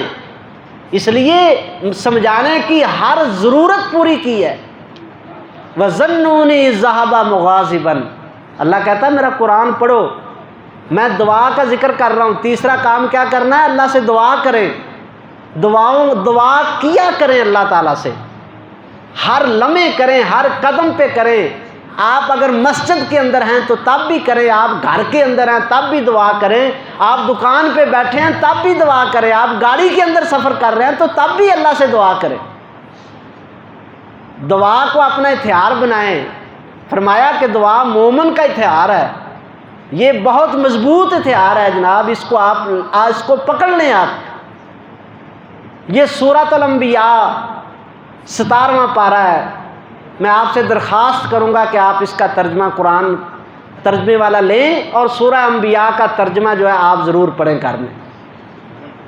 S1: اس لیے سمجھانے کی ہر ضرورت پوری کی ہے۔ وَظَنُّونِي ذَهَبَ مُغَاضِبًا، اللہ کہتا ہے میرا قرآن پڑھو، میں دعا کا ذکر کر رہا ہوں۔ تیسرا کام کیا کرنا ہے؟ اللہ سے دعا کریں، دعا کیا کریں اللہ تعالیٰ سے، ہر لمحے کریں، ہر قدم پہ کریں۔ آپ اگر مسجد کے اندر ہیں تو تب بھی کریں، آپ گھر کے اندر ہیں تب بھی دعا کریں، آپ دکان پہ بیٹھے ہیں تب بھی دعا کریں، آپ گاڑی کے اندر سفر کر رہے ہیں تو تب بھی اللہ سے دعا کریں۔ دعا کو اپنا ہتھیار بنائیں۔ فرمایا کہ دعا مومن کا ہتھیار ہے، یہ بہت مضبوط ہتھیار ہے جناب، اس کو پکڑ لیں آپ۔ یہ سورۃ الانبیاء 17واں پارہ ہے۔ میں آپ سے درخواست کروں گا کہ آپ اس کا ترجمہ قرآن ترجمے والا لیں اور سورہ انبیاء کا ترجمہ جو ہے آپ ضرور پڑھیں گھر میں۔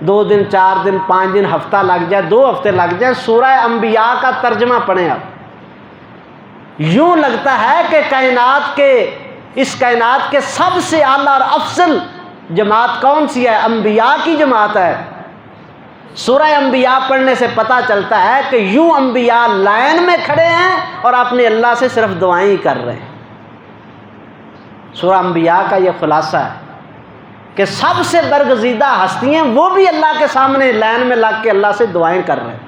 S1: 2 دن 4 دن 5 دن ہفتہ لگ جائے، 2 ہفتے لگ جائیں، سورہ انبیاء کا ترجمہ پڑھیں آپ۔ یوں لگتا ہے کہ اس کائنات کے سب سے اعلیٰ اور افضل جماعت کون سی ہے؟ انبیاء کی جماعت ہے۔ سورہ انبیاء پڑھنے سے پتہ چلتا ہے کہ یوں انبیاء لائن میں کھڑے ہیں اور اپنے اللہ سے صرف دعائیں ہی کر رہے ہیں۔ سورہ انبیاء کا یہ خلاصہ ہے کہ سب سے برگزیدہ ہستی ہیں وہ بھی اللہ کے سامنے لائن میں لگ کے اللہ سے دعائیں کر رہے ہیں،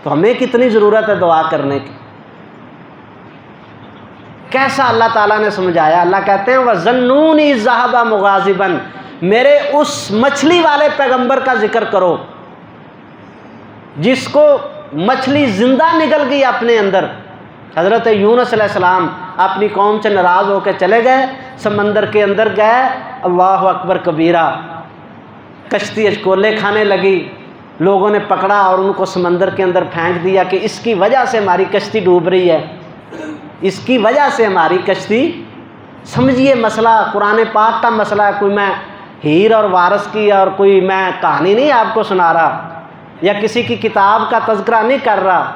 S1: تو ہمیں کتنی ضرورت ہے دعا کرنے کی۔ کیسا اللہ تعالیٰ نے سمجھایا۔ اللہ کہتے ہیں وَظَنُّونِي ذَهَبَ مُغَاضِبًا، میرے اس مچھلی والے پیغمبر کا ذکر کرو جس کو مچھلی زندہ نکل گئی اپنے اندر۔ حضرت یونس علیہ السلام اپنی قوم سے ناراض ہو کے چلے گئے، سمندر کے اندر گئے، اللہ اکبر کبیرہ، کشتی اشکولے کھانے لگی، لوگوں نے پکڑا اور ان کو سمندر کے اندر پھینک دیا کہ اس کی وجہ سے ہماری کشتی ڈوب رہی ہے، اس کی وجہ سے ہماری کشتی۔ سمجھیے مسئلہ قرآن پاک کا مسئلہ ہے، کوئی میں ہیر اور وارث کی اور کوئی میں کہانی نہیں آپ کو سنا رہا یا کسی کی کتاب کا تذکرہ نہیں کر رہا،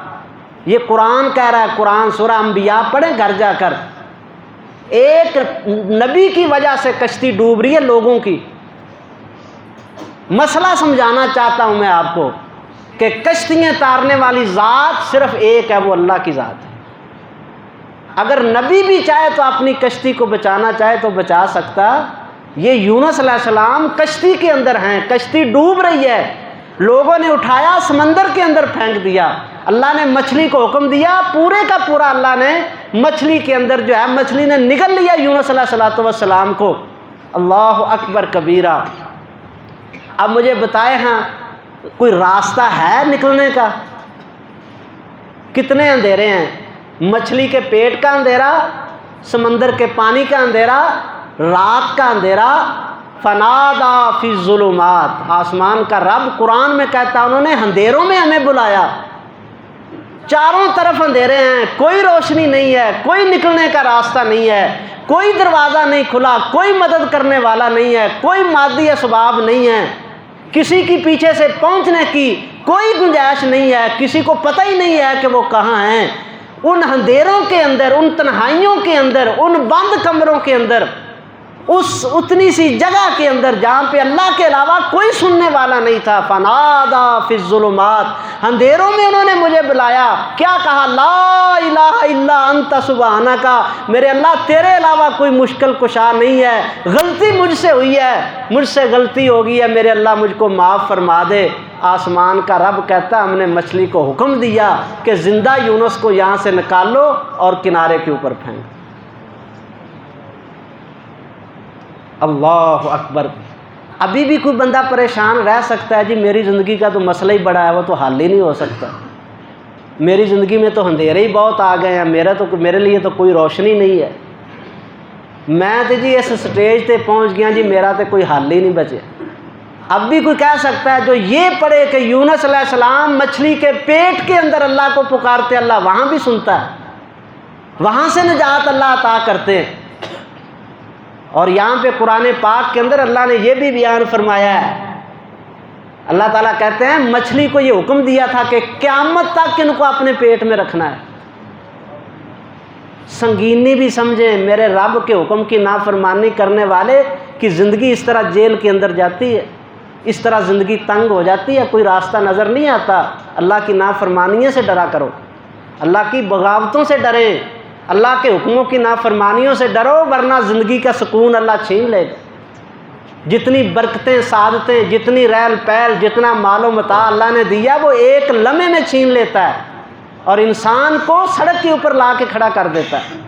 S1: یہ قرآن کہہ رہا ہے۔ قرآن سورہ انبیاء پڑھیں گھر جا کر۔ ایک نبی کی وجہ سے کشتی ڈوب رہی ہے لوگوں کی۔ مسئلہ سمجھانا چاہتا ہوں میں آپ کو کہ کشتیاں تارنے والی ذات صرف ایک ہے، وہ اللہ کی ذات ہے۔ اگر نبی بھی چاہے تو اپنی کشتی کو بچانا چاہے تو بچا سکتا. یہ یونس علیہ السلام کشتی کے اندر ہیں، کشتی ڈوب رہی ہے، لوگوں نے اٹھایا سمندر کے اندر پھینک دیا. اللہ نے مچھلی کو حکم دیا، پورے کا پورا اللہ نے مچھلی کے اندر جو ہے مچھلی نے نگل لیا یونس علیہ السلام کو. اللہ اکبر کبیرہ. اب مجھے بتائے ہاں کوئی راستہ ہے نکلنے کا؟ کتنے اندھیرے ہیں، مچھلی کے پیٹ کا اندھیرا، سمندر کے پانی کا اندھیرا، رات کا اندھیرا. فنادا فی الظلمات، آسمان کا رب قرآن میں کہتا انہوں نے اندھیروں میں ہمیں بلایا. چاروں طرف اندھیرے ہیں، کوئی روشنی نہیں ہے، کوئی نکلنے کا راستہ نہیں ہے، کوئی دروازہ نہیں کھلا، کوئی مدد کرنے والا نہیں ہے، کوئی مادی اسباب نہیں ہے، کسی کی پیچھے سے پہنچنے کی کوئی گنجائش نہیں ہے، کسی کو پتہ ہی نہیں ہے کہ وہ کہاں ہیں. ان اندھیروں کے اندر، ان تنہائیوں کے اندر، ان بند کمروں کے اندر، اس اتنی سی جگہ کے اندر جہاں پہ اللہ کے علاوہ کوئی سننے والا نہیں تھا. فنادا فی الظلمات، اندھیروں میں انہوں نے مجھے بلایا. کیا کہا؟ لا الہ الا انت سبحانک، میرے اللہ تیرے علاوہ کوئی مشکل کشا نہیں ہے، غلطی مجھ سے ہوئی ہے، مجھ سے غلطی ہو گئی ہے، میرے اللہ مجھ کو معاف فرما دے. آسمان کا رب کہتا ہم نے مچھلی کو حکم دیا کہ زندہ یونس کو یہاں سے نکال لو اور کنارے کے اوپر پھینک. اللہ اکبر. ابھی بھی کوئی بندہ پریشان رہ سکتا ہے، جی میری زندگی کا تو مسئلہ ہی بڑا ہے، وہ تو حل ہی نہیں ہو سکتا، میری زندگی میں تو اندھیرے ہی بہت آ گئے ہیں، میرے لیے تو کوئی روشنی نہیں ہے، میں تو جی اس سٹیج تے پہنچ گیا جی میرا تو کوئی حل ہی نہیں بچے. اب بھی کوئی کہہ سکتا ہے جو یہ پڑھے کہ یونس علیہ السلام مچھلی کے پیٹ کے اندر اللہ کو پکارتے، اللہ وہاں بھی سنتا ہے، وہاں سے نجات اللہ عطا کرتے ہیں. اور یہاں پہ قرآن پاک کے اندر اللہ نے یہ بھی بیان فرمایا ہے، اللہ تعالیٰ کہتے ہیں مچھلی کو یہ حکم دیا تھا کہ قیامت تک ان کو اپنے پیٹ میں رکھنا ہے. سنگینی بھی سمجھیں، میرے رب کے حکم کی نافرمانی کرنے والے کی زندگی اس طرح جیل کے اندر جاتی ہے، اس طرح زندگی تنگ ہو جاتی ہے، کوئی راستہ نظر نہیں آتا. اللہ کی نافرمانیوں سے ڈرا کرو، اللہ کی بغاوتوں سے ڈریں، اللہ کے حکموں کی نافرمانیوں سے ڈرو، ورنہ زندگی کا سکون اللہ چھین لے گا. جتنی برکتیں، سعادتیں، جتنی ریل پیل، جتنا مال و متاع اللہ نے دیا وہ ایک لمحے میں چھین لیتا ہے اور انسان کو سڑک کے اوپر لا کے کھڑا کر دیتا ہے.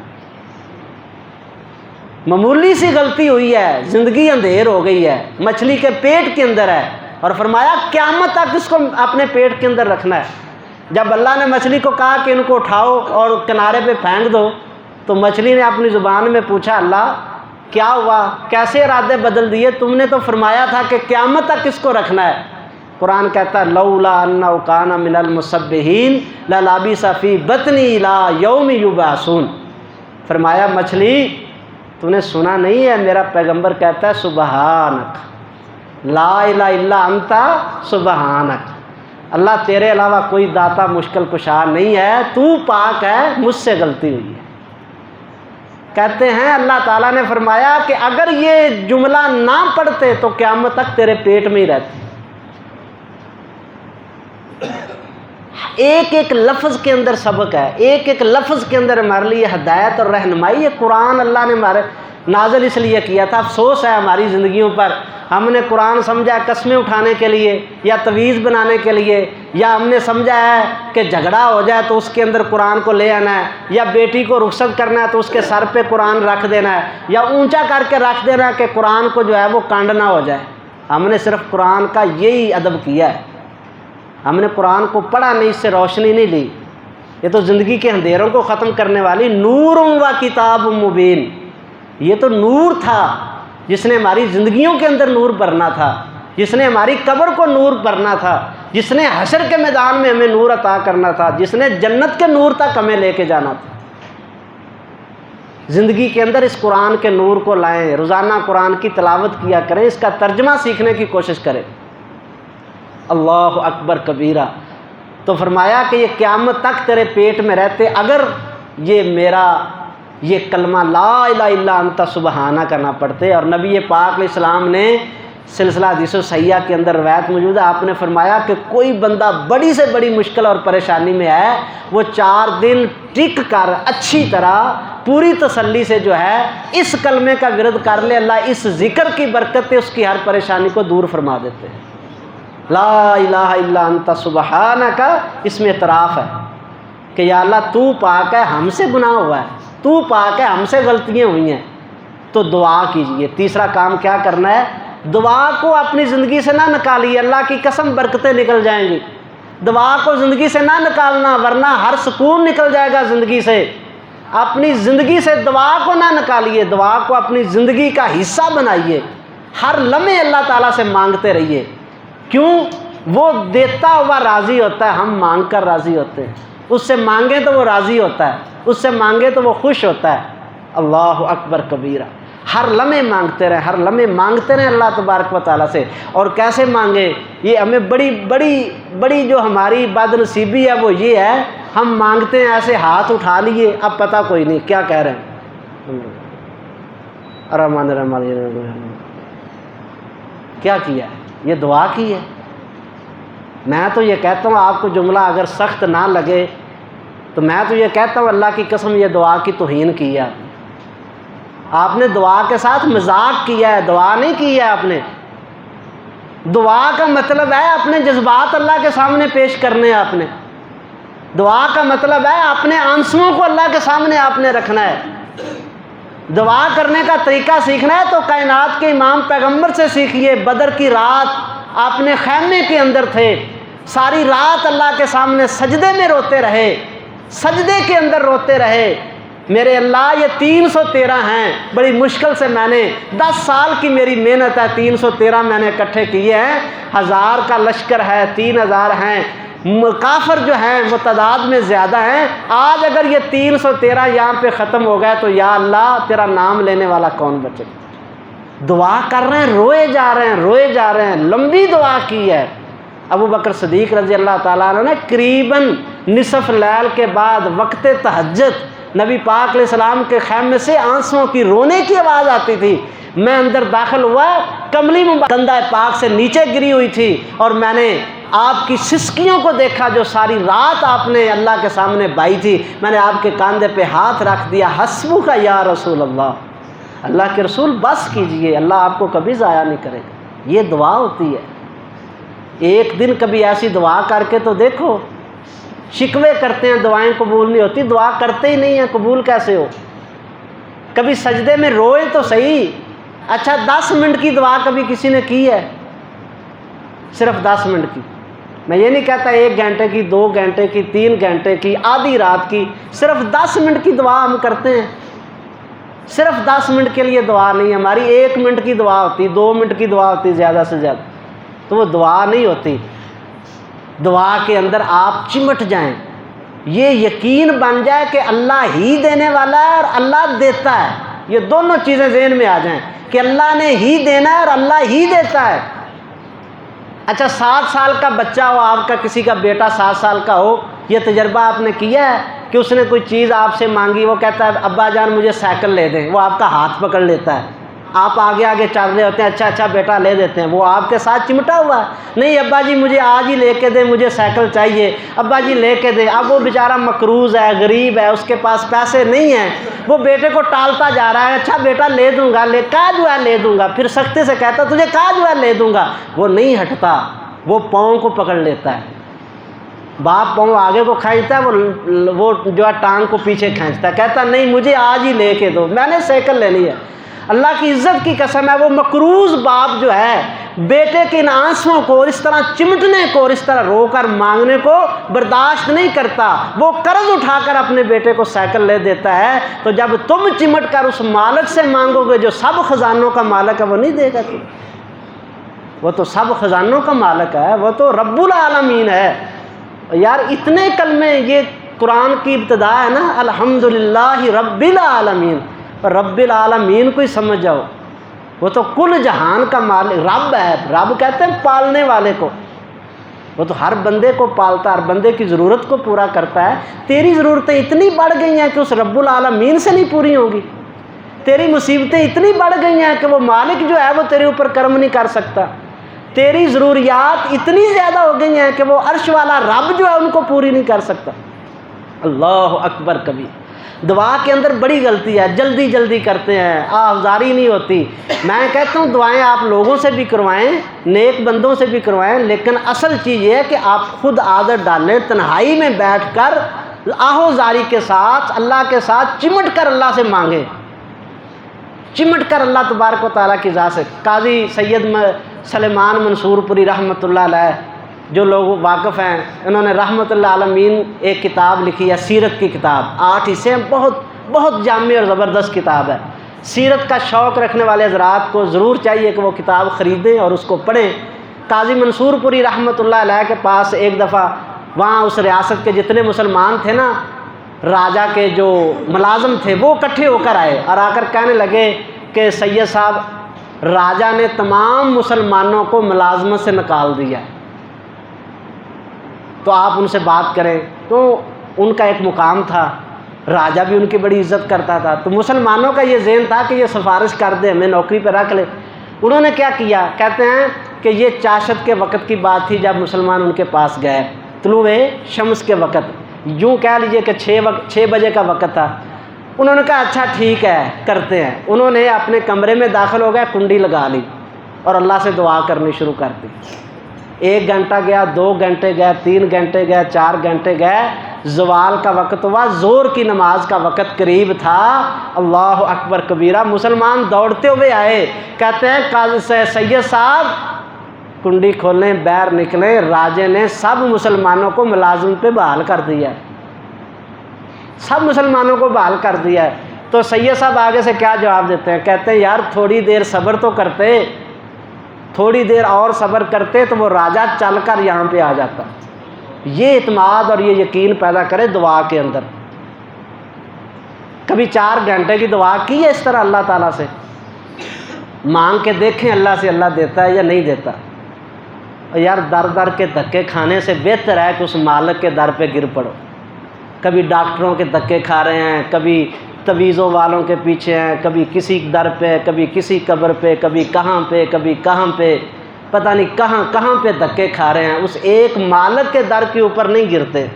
S1: معمولی سی غلطی ہوئی ہے، زندگی اندھیر ہو گئی ہے، مچھلی کے پیٹ کے اندر ہے، اور فرمایا قیامت تک اس کو اپنے پیٹ کے اندر رکھنا ہے. جب اللہ نے مچھلی کو کہا کہ ان کو اٹھاؤ اور کنارے پہ پھینک دو، تو مچھلی نے اپنی زبان میں پوچھا اللہ کیا ہوا، کیسے ارادے بدل دیے، تم نے تو فرمایا تھا کہ قیامت تک اس کو رکھنا ہے. قرآن کہتا ہے لولا انہ کان من المسبحین للبث فی بطنی الی یوم یبعثون. فرمایا مچھلی تو نے سنا نہیں ہے، میرا پیغمبر کہتا ہے سبحانک لا الہ الا انت سبحانک، اللہ تیرے علاوہ کوئی داتا مشکل کشا نہیں ہے، تو پاک ہے، مجھ سے غلطی ہوئی ہے. کہتے ہیں اللہ تعالیٰ نے فرمایا کہ اگر یہ جملہ نہ پڑھتے تو قیامت تک تیرے پیٹ میں ہی رہتے. ایک ایک لفظ کے اندر سبق ہے، ایک ایک لفظ کے اندر ہمارے لیے ہدایت اور رہنمائی. یہ قرآن اللہ نے ہمارے نازل اس لیے کیا تھا. افسوس ہے ہماری زندگیوں پر، ہم نے قرآن سمجھا قسمیں اٹھانے کے لیے یا تویز بنانے کے لیے، یا ہم نے سمجھا ہے کہ جھگڑا ہو جائے تو اس کے اندر قرآن کو لے آنا ہے، یا بیٹی کو رخصت کرنا ہے تو اس کے سر پہ قرآن رکھ دینا ہے، یا اونچا کر کے رکھ دینا ہے کہ قرآن کو جو ہے وہ کانڈ نہ ہو جائے. ہم نے صرف قرآن کا یہی ادب کیا ہے، ہم نے قرآن کو پڑھا نہیں، اس سے روشنی نہیں لی. یہ تو زندگی کے اندھیروں کو ختم کرنے والی نور و کتاب مبین، یہ تو نور تھا جس نے ہماری زندگیوں کے اندر نور بھرنا تھا، جس نے ہماری قبر کو نور بھرنا تھا، جس نے حشر کے میدان میں ہمیں نور عطا کرنا تھا، جس نے جنت کے نور تک ہمیں لے کے جانا تھا. زندگی کے اندر اس قرآن کے نور کو لائیں، روزانہ قرآن کی تلاوت کیا کریں، اس کا ترجمہ سیکھنے کی کوشش کریں. اللہ اکبر کبیرہ. تو فرمایا کہ یہ قیامت تک تیرے پیٹ میں رہتے اگر یہ میرا یہ کلمہ لا الہ الا انت سبحانہ کا نہ پڑھتے. اور نبی پاک علیہ السلام نے سلسلہ حدیث صحیحہ کے اندر روایت موجود ہے، آپ نے فرمایا کہ کوئی بندہ بڑی سے بڑی مشکل اور پریشانی میں ہے، وہ 4 دن ٹک کر اچھی طرح پوری تسلی سے جو ہے اس کلمے کا ورد کر لے، اللہ اس ذکر کی برکت سے اس کی ہر پریشانی کو دور فرما دیتے ہیں۔ لا الہ الا انت سبحانک، اس میں اعتراف ہے کہ یا اللہ تو پاک ہے، ہم سے گناہ ہوا ہے، تو پاک ہے، ہم سے غلطیاں ہوئی ہیں۔ تو دعا کیجئے۔ تیسرا کام کیا کرنا ہے؟ دعا کو اپنی زندگی سے نہ نکالیے، اللہ کی قسم برکتیں نکل جائیں گی۔ دعا کو زندگی سے نہ نکالنا، ورنہ ہر سکون نکل جائے گا زندگی سے۔ اپنی زندگی سے دعا کو نہ نکالیے، دعا کو اپنی زندگی کا حصہ بنائیے، ہر لمحے اللہ تعالیٰ سے مانگتے رہیے۔ کیوں؟ وہ دیتا ہوا راضی ہوتا ہے، ہم مانگ کر راضی ہوتے ہیں۔ اس سے مانگیں تو وہ راضی ہوتا ہے، اس سے مانگیں تو وہ خوش ہوتا ہے۔ اللہ اکبر کبیرہ۔ ہر لمحے مانگتے رہیں، ہر لمحے مانگتے رہیں اللہ تبارک و تعالیٰ سے۔ اور کیسے مانگیں؟ یہ ہمیں بڑی جو ہماری بد نصیبی ہے وہ یہ ہے، ہم مانگتے ہیں ایسے ہاتھ اٹھا لیے، اب پتہ کوئی نہیں کیا کہہ رہے ہیں۔ الرحمن الرحیم، کیا کیا ہے؟ یہ دعا کی ہے۔ میں تو یہ کہتا ہوں، آپ کو جملہ اگر سخت نہ لگے تو میں تو یہ کہتا ہوں اللہ کی قسم یہ دعا کی توہین کی ہے آپ نے دعا کے ساتھ مذاق کیا ہے، دعا نہیں کی ہے آپ نے۔ دعا کا مطلب ہے اپنے جذبات اللہ کے سامنے پیش کرنے ہیں آپ نے۔ دعا کا مطلب ہے اپنے آنسوؤں کو اللہ کے سامنے آپ نے رکھنا ہے۔ دعا کرنے کا طریقہ سیکھنا ہے تو کائنات کے امام پیغمبر سے سیکھیے۔ بدر کی رات آپ نے خیمے کے اندر تھے، ساری رات اللہ کے سامنے سجدے میں روتے رہے، سجدے کے اندر روتے رہے، میرے اللہ یہ 313 ہیں، بڑی مشکل سے میں نے 10 سال کی میری محنت ہے 313 میں نے اکٹھے کیے ہیں، 1000 کا لشکر ہے، 3000 ہیں، کافر جو ہیں وہ تعداد میں زیادہ ہیں، آج اگر یہ 313 یہاں پہ ختم ہو گئے تو یا اللہ تیرا نام لینے والا کون بچے؟ دعا کر رہے ہیں، روئے جا رہے ہیں، روئے جا رہے ہیں، لمبی دعا کی ہے۔ ابو بکر صدیق رضی اللہ تعالیٰ عنہ نے قریباً نصف لیل کے بعد وقت تہجد نبی پاک علیہ السلام کے خیمے سے آنسوؤں کی رونے کی آواز آتی تھی، میں اندر داخل ہوا، کملی کندھہ پاک سے نیچے گری ہوئی تھی اور میں نے آپ کی سسکیوں کو دیکھا جو ساری رات آپ نے اللہ کے سامنے بائی تھی۔ میں نے آپ کے کاندھے پہ ہاتھ رکھ دیا، حسبک یا رسول اللہ، اللہ کے رسول بس کیجئے، اللہ آپ کو کبھی ضائع نہیں کرے گا۔ یہ دعا ہوتی ہے۔ ایک دن کبھی ایسی دعا کر کے تو دیکھو۔ شکوے کرتے ہیں دعائیں قبول نہیں ہوتی، دعا کرتے ہی نہیں ہیں، قبول کیسے ہو؟ کبھی سجدے میں روئے تو صحیح۔ اچھا 10 منٹ کی دعا کبھی کسی نے کی ہے؟ صرف 10 منٹ کی۔ میں یہ نہیں کہتا 1 گھنٹے کی، 2 گھنٹے کی، 3 گھنٹے کی، آدھی رات کی، صرف 10 منٹ کی دعا ہم کرتے ہیں۔ صرف 10 منٹ کے لیے دعا نہیں، ہماری 1 منٹ کی دعا ہوتی، 2 منٹ کی دعا ہوتی زیادہ سے زیادہ، تو وہ دعا نہیں ہوتی۔ دعا کے اندر آپ چمٹ جائیں، یہ یقین بن جائے کہ اللہ ہی دینے والا ہے اور اللہ دیتا ہے، یہ دونوں چیزیں ذہن میں آ جائیں کہ اللہ نے ہی دینا ہے اور اللہ ہی دیتا ہے۔ اچھا 7 سال کا بچہ ہو آپ کا، کسی کا بیٹا 7 سال کا ہو، یہ تجربہ آپ نے کیا ہے کہ اس نے کوئی چیز آپ سے مانگی، وہ کہتا ہے ابا جان مجھے سائیکل لے دیں، وہ آپ کا ہاتھ پکڑ لیتا ہے، آپ آگے آگے چل رہے ہوتے ہیں، اچھا اچھا بیٹا لے دیتے ہیں، وہ آپ کے ساتھ چمٹا ہوا ہے، نہیں ابا جی مجھے آج ہی لے کے دیں، مجھے سائیکل چاہیے، ابا جی لے کے دیں۔ اب وہ بیچارہ مقروض ہے، غریب ہے، اس کے پاس پیسے نہیں ہیں، وہ بیٹے کو ٹالتا جا رہا ہے، اچھا بیٹا لے دوں گا، کہا جو ہے لے دوں گا، پھر سختی سے کہتا تجھے کہا جو ہے لے دوں گا، وہ نہیں ہٹتا، وہ پاؤں کو پکڑ لیتا ہے۔ باپ پاؤں آگے کو کھینچتا ہے، وہ جو ہے ٹانگ کو پیچھے کھینچتا ہے، کہتا نہیں مجھے آج ہی لے کے دو، میں نے سائیکل لینی ہے۔ اللہ کی عزت کی قسم ہے، وہ مقروض باپ جو ہے بیٹے کے ان آنسوؤں کو، اس طرح چمٹنے کو اور اس طرح رو کر مانگنے کو برداشت نہیں کرتا، وہ قرض اٹھا کر اپنے بیٹے کو سائیکل لے دیتا ہے۔ تو جب تم چمٹ کر اس مالک سے مانگو گے جو سب خزانوں کا مالک ہے، وہ نہیں دے گا تم، وہ تو سب خزانوں کا مالک ہے، وہ تو رب العالمین ہے۔ یار اتنے کلمے، یہ قرآن کی ابتدا ہے نا، الحمدللہ رب العالمین، رب العالمین کو ہی سمجھ جاؤ، وہ تو کل جہان کا مالک رب ہے۔ رب کہتے ہیں پالنے والے کو، وہ تو ہر بندے کو پالتا ہے، ہر بندے کی ضرورت کو پورا کرتا ہے۔ تیری ضرورتیں اتنی بڑھ گئی ہیں کہ اس رب العالمین سے نہیں پوری ہوگی، تیری مصیبتیں اتنی بڑھ گئی ہیں کہ وہ مالک جو ہے وہ تیرے اوپر کرم نہیں کر سکتا، تیری ضروریات اتنی زیادہ ہو گئی ہیں کہ وہ عرش والا رب جو ہے ان کو پوری نہیں کر سکتا۔ اللہ اکبر کبھی دعا کے اندر بڑی غلطی ہے، جلدی جلدی کرتے ہیں، آوزاری نہیں ہوتی۔ میں کہتا ہوں دعائیں آپ لوگوں سے بھی کروائیں، نیک بندوں سے بھی کروائیں، لیکن اصل چیز یہ ہے کہ آپ خود عادت ڈالیں، تنہائی میں بیٹھ کر آہوزاری کے ساتھ اللہ کے ساتھ چمٹ کر اللہ سے مانگیں، چمٹ کر اللہ تبارک و تعالیٰ کی ذات سے۔ قاضی سید سلیمان منصور پوری رحمۃ اللہ علیہ، جو لوگ واقف ہیں، انہوں نے رحمۃ اللہ عالمین ایک کتاب لکھی ہے، سیرت کی کتاب، 8 حصے ہیں، بہت جامع اور زبردست کتاب ہے۔ سیرت کا شوق رکھنے والے حضرات کو ضرور چاہیے کہ وہ کتاب خریدیں اور اس کو پڑھیں۔ قاضی منصور پوری رحمۃ اللہ علیہ کے پاس ایک دفعہ وہاں اس ریاست کے جتنے مسلمان تھے نا، راجا کے جو ملازم تھے، وہ اکٹھے ہو کر آئے اور آ کر کہنے لگے کہ سید صاحب، راجا نے تمام مسلمانوں کو ملازمت سے نکال دیا، تو آپ ان سے بات کریں۔ تو ان کا ایک مقام تھا، راجا بھی ان کی بڑی عزت کرتا تھا، تو مسلمانوں کا یہ ذہن تھا کہ یہ سفارش کر دیں، ہمیں نوکری پہ رکھ لے۔ انہوں نے کیا کیا، کہتے ہیں کہ یہ چاشت کے وقت کی بات تھی جب مسلمان ان کے پاس گئے، طلوع شمس کے وقت، یوں کہہ لیجئے کہ 6 بجے کا وقت تھا۔ انہوں نے کہا اچھا ٹھیک ہے کرتے ہیں۔ انہوں نے اپنے کمرے میں داخل ہو گئے، کنڈی لگا لی اور اللہ سے دعا کرنی شروع کر دی۔ 1 گھنٹہ گیا، 2 گھنٹے گئے، 3 گھنٹے گئے، 4 گھنٹے گئے، زوال کا وقت ہوا، زور کی نماز کا وقت قریب تھا۔ اللہ اکبر کبیرہ، مسلمان دوڑتے ہوئے آئے، کہتے ہیں قاضی سید صاحب کنڈی کھولیں، باہر نکلیں، راجے نے سب مسلمانوں کو ملازم پہ بحال کر دیا ہے، سب مسلمانوں کو بحال کر دیا ہے۔ تو سید صاحب آگے سے کیا جواب دیتے ہیں، کہتے ہیں یار تھوڑی دیر صبر تو کرتے، تھوڑی دیر اور صبر کرتے تو وہ راجہ چل کر یہاں پہ آ جاتا۔ یہ اعتماد اور یہ یقین پیدا کرے دعا کے اندر۔ کبھی 4 گھنٹے کی دعا کی ہے اس طرح اللہ تعالیٰ سے؟ مانگ کے دیکھیں اللہ سے، اللہ دیتا ہے یا نہیں دیتا۔ یار در در کے دھکے کھانے سے بہتر ہے کہ اس مالک کے در پہ گر پڑو۔ کبھی ڈاکٹروں کے دھکے کھا رہے ہیں، کبھی تویزوں والوں کے پیچھے ہیں، کبھی کسی در پہ، کبھی کسی قبر پہ، کبھی کہاں پہ، کبھی کہاں پہ، پتہ نہیں کہاں کہاں پہ دھکے کھا رہے ہیں۔ اس ایک مالک کے در کے اوپر نہیں گرتے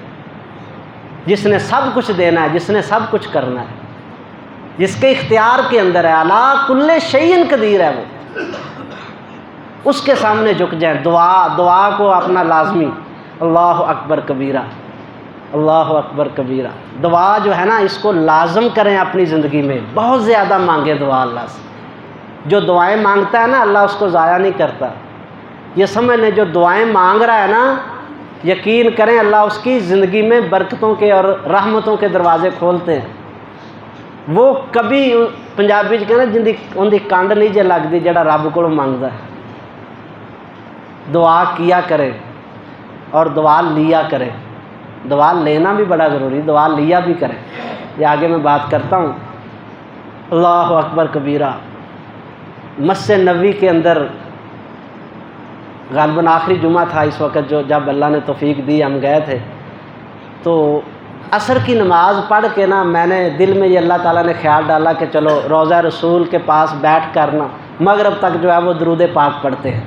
S1: جس نے سب کچھ دینا ہے، جس نے سب کچھ کرنا ہے، جس کے اختیار کے اندر ہے، علی کل شیء قدیر ہے وہ۔ اس کے سامنے جھک جائیں۔ دعا کو اپنا لازمی، اللہ اکبر کبیرہ، اللہ اکبر کبیرہ۔ دعا جو ہے نا اس کو لازم کریں اپنی زندگی میں، بہت زیادہ مانگیں دعا اللہ سے۔ جو دعائیں مانگتا ہے نا اللہ اس کو ضائع نہیں کرتا۔ یہ سمجھ لیں جو دعائیں مانگ رہا ہے نا، یقین کریں اللہ اس کی زندگی میں برکتوں کے اور رحمتوں کے دروازے کھولتے ہیں۔ وہ کبھی پنجابی کہنا جندی کنڈ نہیں جے لگتی جڑا رب کو مانگتا ہے۔ دعا کیا کرے اور دعا لیا کرے۔ دعا لینا بھی بڑا ضروری، دعا لیا بھی کریں۔ یہ آگے میں بات کرتا ہوں۔ اللہ اکبر کبیرہ۔ مسجد نبوی کے اندر غالباً آخری جمعہ تھا اس وقت، جو جب اللہ نے توفیق دی ہم گئے تھے، تو عصر کی نماز پڑھ کے نا میں نے دل میں یہ اللہ تعالیٰ نے خیال ڈالا کہ چلو روضہ رسول کے پاس بیٹھ کر نا مغرب تک جو ہے وہ درود پاک پڑھتے ہیں،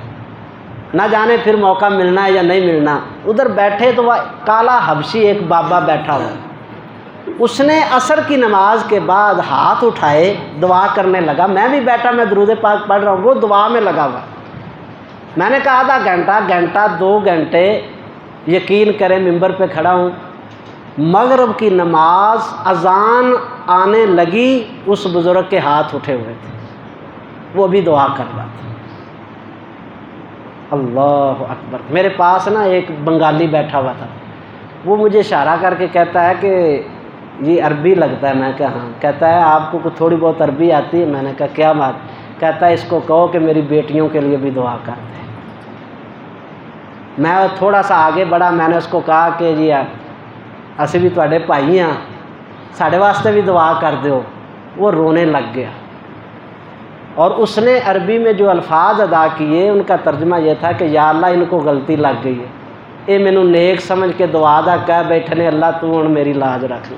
S1: نہ جانے پھر موقع ملنا ہے یا نہیں ملنا۔ ادھر بیٹھے تو وہ کالا حبشی ایک بابا بیٹھا ہوا، اس نے عصر کی نماز کے بعد ہاتھ اٹھائے دعا کرنے لگا۔ میں بھی بیٹھا، میں درود پاک پڑھ رہا ہوں، وہ دعا میں لگا ہوا۔ میں نے کہا آدھا گھنٹہ 2 گھنٹے یقین کریں ممبر پہ کھڑا ہوں، مغرب کی نماز اذان آنے لگی، اس بزرگ کے ہاتھ اٹھے ہوئے تھے، وہ بھی دعا کر رہا تھا۔ اللہ اکبر۔ میرے پاس نا ایک بنگالی بیٹھا ہوا تھا، وہ مجھے اشارہ کر کے کہتا ہے کہ یہ عربی لگتا ہے۔ میں کہا ہاں۔ کہتا ہے آپ کو تھوڑی بہت عربی آتی ہے؟ میں نے کہا کیا بات؟ کہتا ہے اس کو کہو کہ میری بیٹیوں کے لیے بھی دعا کر دیں۔ میں تھوڑا سا آگے بڑھا، میں نے اس کو کہا کہ جی اسی بھی تواڈے بھائی ہاں، ساڈے واسطے بھی دعا کر دیو۔ وہ رونے لگ گیا، اور اس نے عربی میں جو الفاظ ادا کیے ان کا ترجمہ یہ تھا کہ یا اللہ ان کو غلطی لگ گئی ہے، اے مینوں نیک سمجھ کے دعا دا کہہ بیٹھنے، اللہ تو ہن میری لاج رکھ۔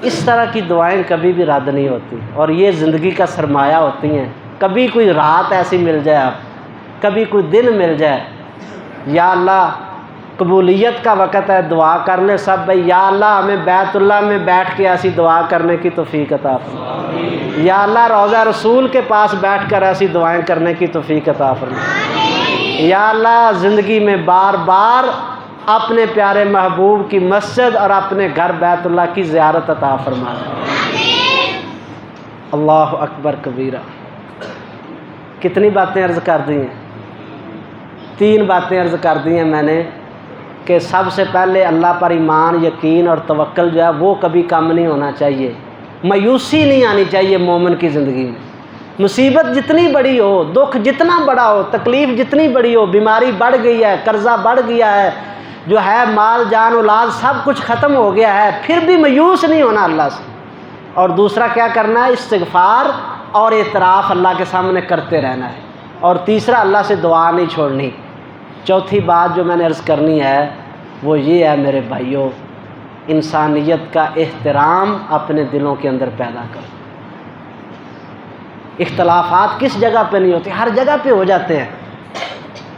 S1: اس طرح کی دعائیں کبھی بھی رد نہیں ہوتی، اور یہ زندگی کا سرمایہ ہوتی ہیں۔ کبھی کوئی رات ایسی مل جائے، آپ کبھی کوئی دن مل جائے، یا اللہ قبولیت کا وقت ہے، دعا کر لیں سب بھائی، یا اللہ ہمیں بیت اللہ میں بیٹھ کے ایسی دعا کرنے کی توفیق عطا فرما، یا اللہ روضہ رسول کے پاس بیٹھ کر ایسی دعائیں کرنے کی توفیق عطا فرما، یا اللہ زندگی میں بار بار اپنے پیارے محبوب کی مسجد اور اپنے گھر بیت اللہ کی زیارت عطا فرما۔ اللہ اکبر کبیرہ۔ کتنی باتیں عرض کر دی ہیں؟ 3 باتیں عرض کر دی ہیں میں نے، کہ سب سے پہلے اللہ پر ایمان، یقین اور توکل جو ہے وہ کبھی کم نہیں ہونا چاہیے، مایوسی نہیں آنی چاہیے مومن کی زندگی میں۔ مصیبت جتنی بڑی ہو، دکھ جتنا بڑا ہو، تکلیف جتنی بڑی ہو، بیماری بڑھ گئی ہے، قرضہ بڑھ گیا ہے، جو ہے مال جان اولاد سب کچھ ختم ہو گیا ہے، پھر بھی مایوس نہیں ہونا اللہ سے۔ اور دوسرا کیا کرنا ہے؟ استغفار اور اعتراف اللہ کے سامنے کرتے رہنا ہے۔ اور تیسرا اللہ سے دعا نہیں چھوڑنی۔ چوتھی بات جو میں نے عرض کرنی ہے وہ یہ ہے میرے بھائیوں، انسانیت کا احترام اپنے دلوں کے اندر پیدا کرو۔ اختلافات کس جگہ پہ نہیں ہوتے؟ ہر جگہ پہ ہو جاتے ہیں،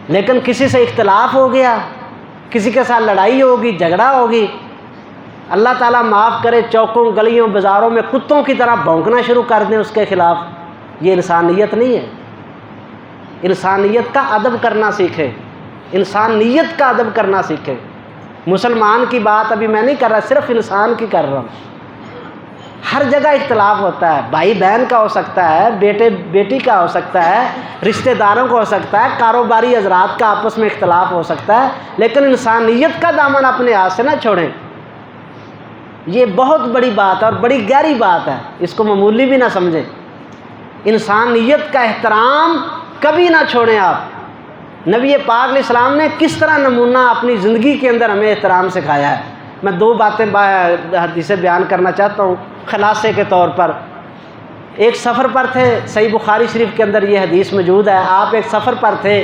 S1: لیکن کسی سے اختلاف ہو گیا، کسی کے ساتھ لڑائی ہوگی، جھگڑا ہوگی، اللہ تعالیٰ معاف کرے چوکوں گلیوں بازاروں میں کتوں کی طرح بھونکنا شروع کر دیں اس کے خلاف، یہ انسانیت نہیں ہے۔ انسانیت کا ادب کرنا سیکھے، انسانیت کا ادب کرنا سیکھے۔ مسلمان کی بات ابھی میں نہیں کر رہا، صرف انسان کی کر رہا ہوں۔ ہر جگہ اختلاف ہوتا ہے، بھائی بہن کا ہو سکتا ہے، بیٹے بیٹی کا ہو سکتا ہے، رشتہ داروں کا ہو سکتا ہے، کاروباری حضرات کا آپس میں اختلاف ہو سکتا ہے، لیکن انسانیت کا دامن اپنے ہاتھ سے نہ چھوڑیں۔ یہ بہت بڑی بات ہے اور بڑی گہری بات ہے، اس کو معمولی بھی نہ سمجھیں۔ انسانیت کا احترام کبھی نہ چھوڑیں آپ۔ نبی پاک علیہ السلام نے کس طرح نمونہ اپنی زندگی کے اندر ہمیں احترام سکھایا ہے۔ میں 2 باتیں حدیثیں بیان کرنا چاہتا ہوں خلاصے کے طور پر۔ ایک سفر پر تھے، صحیح بخاری شریف کے اندر یہ حدیث موجود ہے، آپ ایک سفر پر تھے،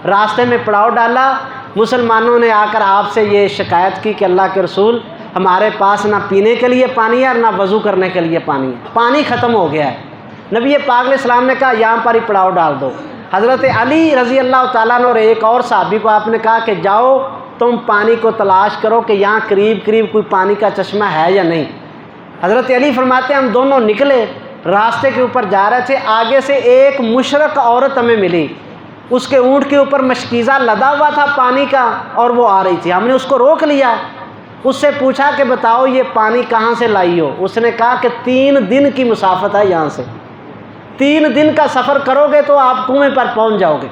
S1: راستے میں پڑاؤ ڈالا، مسلمانوں نے آ کر آپ سے یہ شکایت کی کہ اللہ کے رسول ہمارے پاس نہ پینے کے لیے پانی ہے اور نہ وضو کرنے کے لیے پانی ہے، پانی ختم ہو گیا ہے۔ نبی پاک علیہ السلام نے کہا یہاں پر ہی پڑاؤ ڈال دو۔ حضرت علی رضی اللہ تعالیٰ عنہ اور ایک اور صحابی کو آپ نے کہا کہ جاؤ تم پانی کو تلاش کرو کہ یہاں قریب قریب کوئی پانی کا چشمہ ہے یا نہیں۔ حضرت علی فرماتے ہیں ہم دونوں نکلے، راستے کے اوپر جا رہے تھے، آگے سے ایک مشرق عورت ہمیں ملی، اس کے اونٹ کے اوپر مشکیزہ لدا ہوا تھا پانی کا اور وہ آ رہی تھی۔ ہم نے اس کو روک لیا، اس سے پوچھا کہ بتاؤ یہ پانی کہاں سے لائی ہو؟ اس نے کہا کہ 3 دن کی مسافت ہے یہاں سے، 3 دن کا سفر کرو گے تو آپ کنویں پر پہنچ جاؤ گے۔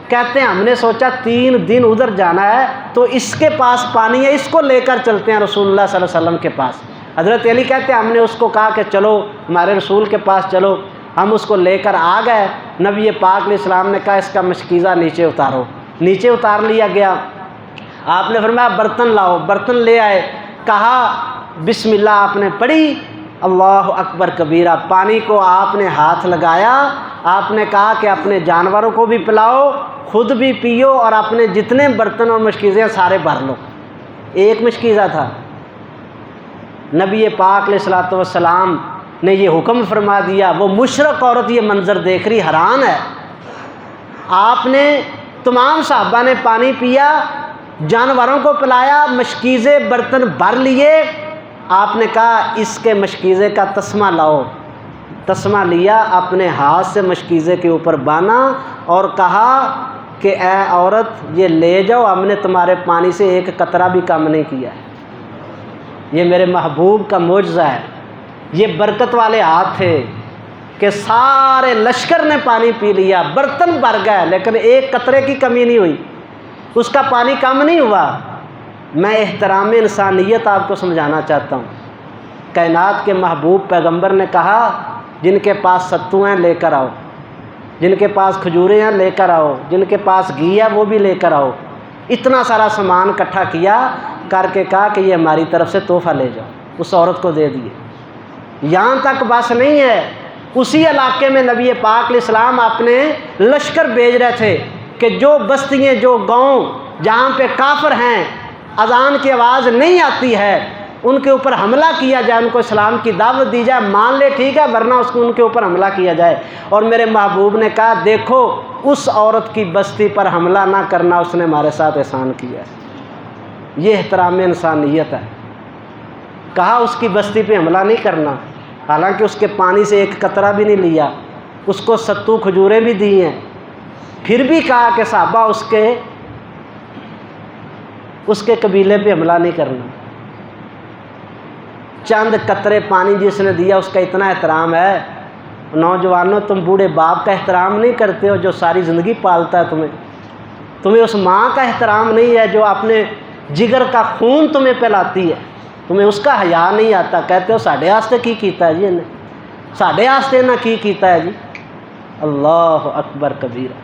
S1: کہتے ہیں ہم نے سوچا 3 دن ادھر جانا ہے تو اس کے پاس پانی ہے، اس کو لے کر چلتے ہیں رسول اللہ صلی اللہ علیہ وسلم کے پاس۔ حضرت علی کہتے ہیں ہم نے اس کو کہا کہ چلو ہمارے رسول کے پاس چلو، ہم اس کو لے کر آ گئے۔ نبی پاک علیہ السلام نے کہا اس کا مشکیزہ نیچے اتارو، نیچے اتار لیا گیا۔ آپ نے فرمایا برتن لاؤ، برتن لے آئے، کہا بسم اللہ آپ نے پڑھی، اللہ اکبر کبیرہ، پانی کو آپ نے ہاتھ لگایا، آپ نے کہا کہ اپنے جانوروں کو بھی پلاؤ، خود بھی پیو اور اپنے جتنے برتن اور مشکیزیں سارے بھر لو۔ ایک مشکیزہ تھا۔ نبی پاک علیہ الصلوۃ والسلام نے یہ حکم فرما دیا، وہ مشرق عورت یہ منظر دیکھ رہی حیران ہے۔ آپ نے تمام صحابہ نے پانی پیا، جانوروں کو پلایا، مشکیزیں برتن بھر لیے۔ آپ نے کہا اس کے مشکیزے کا تسمہ لاؤ، تسمہ لیا، اپنے ہاتھ سے مشکیزے کے اوپر باندھا اور کہا کہ اے عورت یہ لے جاؤ، ہم نے تمہارے پانی سے ایک قطرہ بھی کم نہیں کیا ہے۔ یہ میرے محبوب کا معجزہ ہے، یہ برکت والے ہاتھ تھے کہ سارے لشکر نے پانی پی لیا، برتن بھر گئے لیکن ایک قطرے کی کمی نہیں ہوئی، اس کا پانی کم نہیں ہوا۔ میں احترام انسانیت آپ کو سمجھانا چاہتا ہوں۔ کائنات کے محبوب پیغمبر نے کہا جن کے پاس ستو ہیں لے کر آؤ، جن کے پاس کھجوریں ہیں لے کر آؤ، جن کے پاس گھی ہے وہ بھی لے کر آؤ۔ اتنا سارا سامان اکٹھا کیا کر کے کہا کہ یہ ہماری طرف سے تحفہ لے جاؤ، اس عورت کو دے دیے۔ یہاں تک بس نہیں ہے، اسی علاقے میں نبی پاک علیہ السلام اپنے لشکر بھیج رہے تھے کہ جو بستیاں جو گاؤں جہاں پہ کافر ہیں، اذان کی آواز نہیں آتی ہے، ان کے اوپر حملہ کیا جائے، ان کو اسلام کی دعوت دی جائے، مان لے ٹھیک ہے، ورنہ اس کو ان کے اوپر حملہ کیا جائے۔ اور میرے محبوب نے کہا دیکھو اس عورت کی بستی پر حملہ نہ کرنا، اس نے ہمارے ساتھ احسان کیا ہے۔ یہ احترام انسانیت ہے۔ کہا اس کی بستی پہ حملہ نہیں کرنا، حالانکہ اس کے پانی سے ایک قطرہ بھی نہیں لیا، اس کو ستو کھجوریں بھی دی ہیں، پھر بھی کہا کہ صحابہ اس کے قبیلے پہ حملہ نہیں کرنا۔ چند قطرے پانی جس نے دیا اس کا اتنا احترام ہے۔ نوجوانوں تم بوڑھے باپ کا احترام نہیں کرتے ہو جو ساری زندگی پالتا ہے تمہیں اس ماں کا احترام نہیں ہے جو اپنے جگر کا خون تمہیں پلاتی ہے، تمہیں اس کا حیا نہیں آتا۔ کہتے ہو ساڈے واسطے کی کیتا ہے جی انہیں، ساڈے واسطے نہ کی کیتا ہے جی۔ اللہ اکبر کبیرہ۔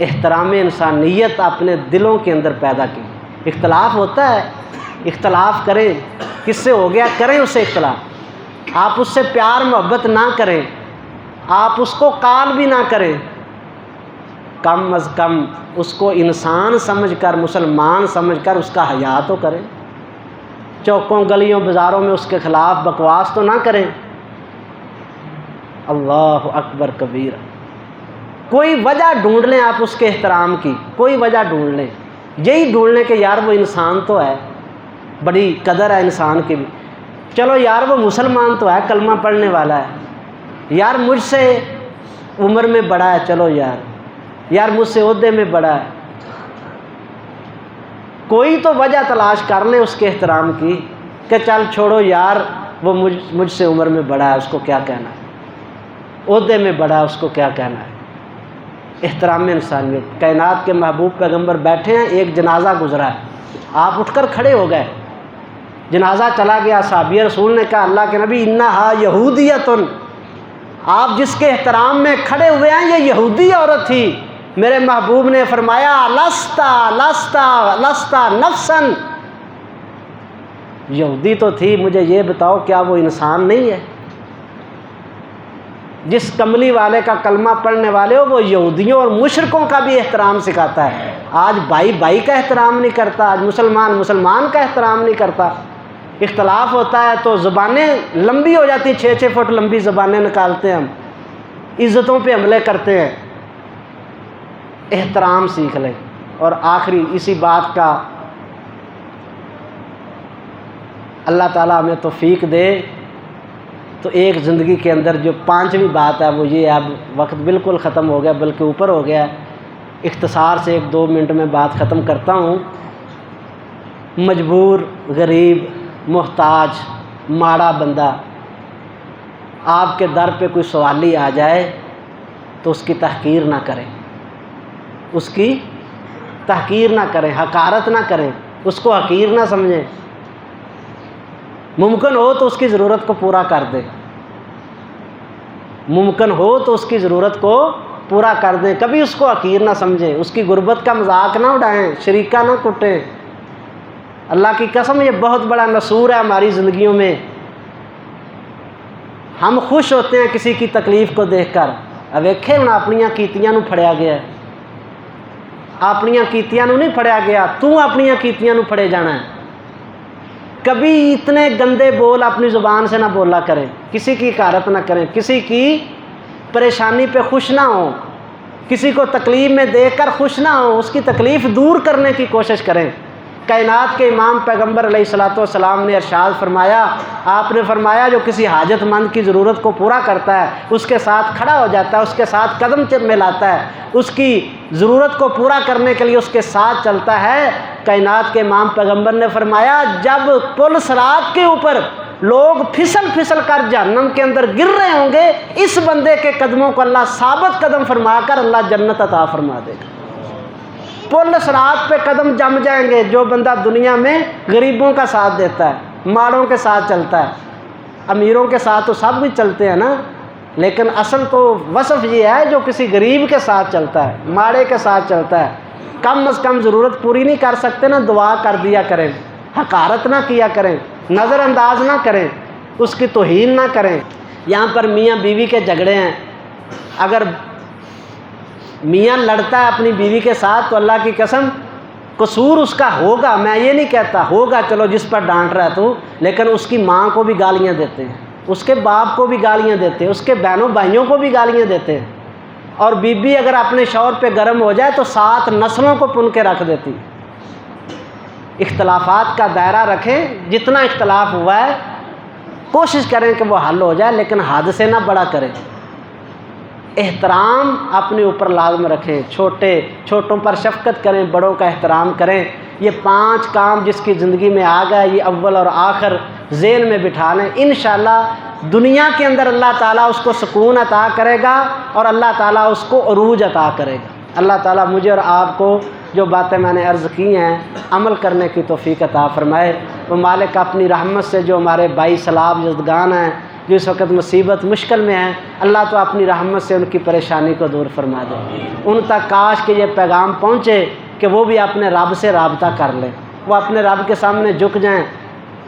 S1: احترام انسانیت اپنے دلوں کے اندر پیدا کی۔ اختلاف ہوتا ہے، اختلاف کریں، کس سے ہو گیا کریں اس سے اختلاف، آپ اس سے پیار محبت نہ کریں، آپ اس کو قال بھی نہ کریں، کم از کم اس کو انسان سمجھ کر، مسلمان سمجھ کر اس کا حیا تو کریں۔ چوکوں گلیوں بازاروں میں اس کے خلاف بکواس تو نہ کریں۔ اللہ اکبر کبیرہ۔ کوئی وجہ ڈھونڈ لیں آپ اس کے احترام کی، کوئی وجہ ڈھونڈ لیں، یہی ڈھونڈ لیں کہ یار وہ انسان تو ہے، بڑی قدر ہے انسان کی بھی، چلو یار وہ مسلمان تو ہے، کلمہ پڑھنے والا ہے، یار مجھ سے عمر میں بڑا ہے، چلو یار مجھ سے عہدے میں بڑا ہے، کوئی تو وجہ تلاش کر لیں اس کے احترام کی کہ چل چھوڑو یار وہ مجھ سے عمر میں بڑا ہے، اس کو کیا کہنا ہے، عہدے میں بڑا ہے، اس کو کیا کہنا ہے۔ احترام انسانیت۔ کائنات کے محبوب پیغمبر بیٹھے ہیں، ایک جنازہ گزرا ہے، آپ اٹھ کر کھڑے ہو گئے، جنازہ چلا گیا، صحابی رسول نے کہا اللہ کے نبی انہا یہودیتن، آپ جس کے احترام میں کھڑے ہوئے ہیں یہ یہودی عورت تھی۔ میرے محبوب نے فرمایا لستا لستا لستا نفسن، یہودی تو تھی، مجھے یہ بتاؤ کیا وہ انسان نہیں ہے؟ جس کملی والے کا کلمہ پڑھنے والے ہو وہ یہودیوں اور مشرکوں کا بھی احترام سکھاتا ہے۔ آج بھائی کا احترام نہیں کرتا، آج مسلمان کا احترام نہیں کرتا۔ اختلاف ہوتا ہے تو زبانیں لمبی ہو جاتی، 6 فٹ لمبی زبانیں نکالتے ہیں، ہم عزتوں پہ حملے کرتے ہیں۔ احترام سیکھ لیں۔ اور آخری اسی بات کا اللہ تعالیٰ ہمیں توفیق دے تو ایک زندگی کے اندر جو 5ویں بات ہے وہ یہ، اب وقت بالکل ختم ہو گیا بلکہ اوپر ہو گیا، اختصار سے 1-2 منٹ میں بات ختم کرتا ہوں۔ مجبور، غریب، محتاج، ماڑا بندہ آپ کے در پہ کوئی سوالی آ جائے تو اس کی تحقیر نہ کریں، اس کی تحقیر نہ کریں، حقارت نہ کریں، اس کو حقیر نہ سمجھیں، ممکن ہو تو اس کی ضرورت کو پورا کر دیں، ممکن ہو تو اس کی ضرورت کو پورا کر دیں، کبھی اس کو حقیر نہ سمجھیں، اس کی غربت کا مذاق نہ اڑائیں، شریکہ نہ کٹیں۔ اللہ کی قسم یہ بہت بڑا نصور ہے ہماری زندگیوں میں۔ ہم خوش ہوتے ہیں کسی کی تکلیف کو دیکھ کر، ویکھے ہوں اپنیاں کیتیاں نو پھڑیا گیا ہے، اپنیاں کیتیاں نو نہیں پھڑیا گیا، تو اپنیاں کیتیاں نو پھڑے جانا ہے۔ کبھی اتنے گندے بول اپنی زبان سے نہ بولا کریں، کسی کی حقارت نہ کریں، کسی کی پریشانی پہ خوش نہ ہوں، کسی کو تکلیف میں دیکھ کر خوش نہ ہوں، اس کی تکلیف دور کرنے کی کوشش کریں۔ کائنات کے امام پیغمبر علیہ الصلوۃ والسلام نے ارشاد فرمایا، آپ نے فرمایا جو کسی حاجت مند کی ضرورت کو پورا کرتا ہے، اس کے ساتھ کھڑا ہو جاتا ہے، اس کے ساتھ قدم ملاتا ہے، اس کی ضرورت کو پورا کرنے کے لیے اس کے ساتھ چلتا ہے۔ کائنات کے امام پیغمبر نے فرمایا جب پل صراط کے اوپر لوگ پھسل کر جہنم کے اندر گر رہے ہوں گے، اس بندے کے قدموں کو اللہ ثابت قدم فرما کر اللہ جنت عطا فرما دے گا۔ پل صراط پہ قدم جم جائیں گے جو بندہ دنیا میں غریبوں کا ساتھ دیتا ہے، ماڑوں کے ساتھ چلتا ہے، امیروں کے ساتھ تو سب بھی چلتے ہیں نا، لیکن اصل تو وصف یہ ہے جو کسی غریب کے ساتھ چلتا ہے، ماڑے کے ساتھ چلتا ہے، کم از کم ضرورت پوری نہیں کر سکتے نا، دعا کر دیا کریں، حقارت نہ کیا کریں، نظر انداز نہ کریں، اس کی توہین نہ کریں۔ یہاں پر میاں بیوی کے جھگڑے ہیں، اگر میاں لڑتا ہے اپنی بیوی کے ساتھ تو اللہ کی قسم قصور اس کا ہوگا، میں یہ نہیں کہتا ہوگا، چلو جس پر ڈانٹ رہا تو، لیکن اس کی ماں کو بھی گالیاں دیتے ہیں، اس کے باپ کو بھی گالیاں دیتے ہیں، اس کے بہنوں بھائیوں کو بھی گالیاں دیتے ہیں، اور بیوی اگر اپنے شوہر پہ گرم ہو جائے تو 7 نسلوں کو پن کے رکھ دیتی۔ اختلافات کا دائرہ رکھیں، جتنا اختلاف ہوا ہے کوشش کریں کہ وہ حل ہو جائے، لیکن حد سے نہ بڑا کریں۔ احترام اپنے اوپر لازم رکھیں، چھوٹوں پر شفقت کریں، بڑوں کا احترام کریں۔ یہ 5 کام جس کی زندگی میں آ گئے، یہ اول اور آخر ذہن میں بٹھا لیں، انشاءاللہ دنیا کے اندر اللہ تعالیٰ اس کو سکون عطا کرے گا اور اللہ تعالیٰ اس کو عروج عطا کرے گا۔ اللہ تعالیٰ مجھے اور آپ کو جو باتیں میں نے عرض کی ہیں عمل کرنے کی توفیق عطا فرمائے۔ وہ مالک اپنی رحمت سے جو ہمارے بھائی سلاب زدگان ہیں، جو اس وقت مصیبت مشکل میں ہیں، اللہ تو اپنی رحمت سے ان کی پریشانی کو دور فرما دے۔ ان تک کاش کہ یہ پیغام پہنچے کہ وہ بھی اپنے رب سے رابطہ کر لیں، وہ اپنے رب کے سامنے جھک جائیں،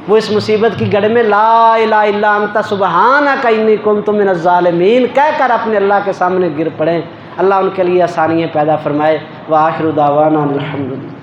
S1: وہ اس مصیبت کی گڑھ میں لا الہ الا انت سبحانک انی کنت من الظالمین کہہ کر اپنے اللہ کے سامنے گر پڑیں۔ اللہ ان کے لیے آسانیاں پیدا فرمائے۔ وآخر دعوانا الحمدللہ۔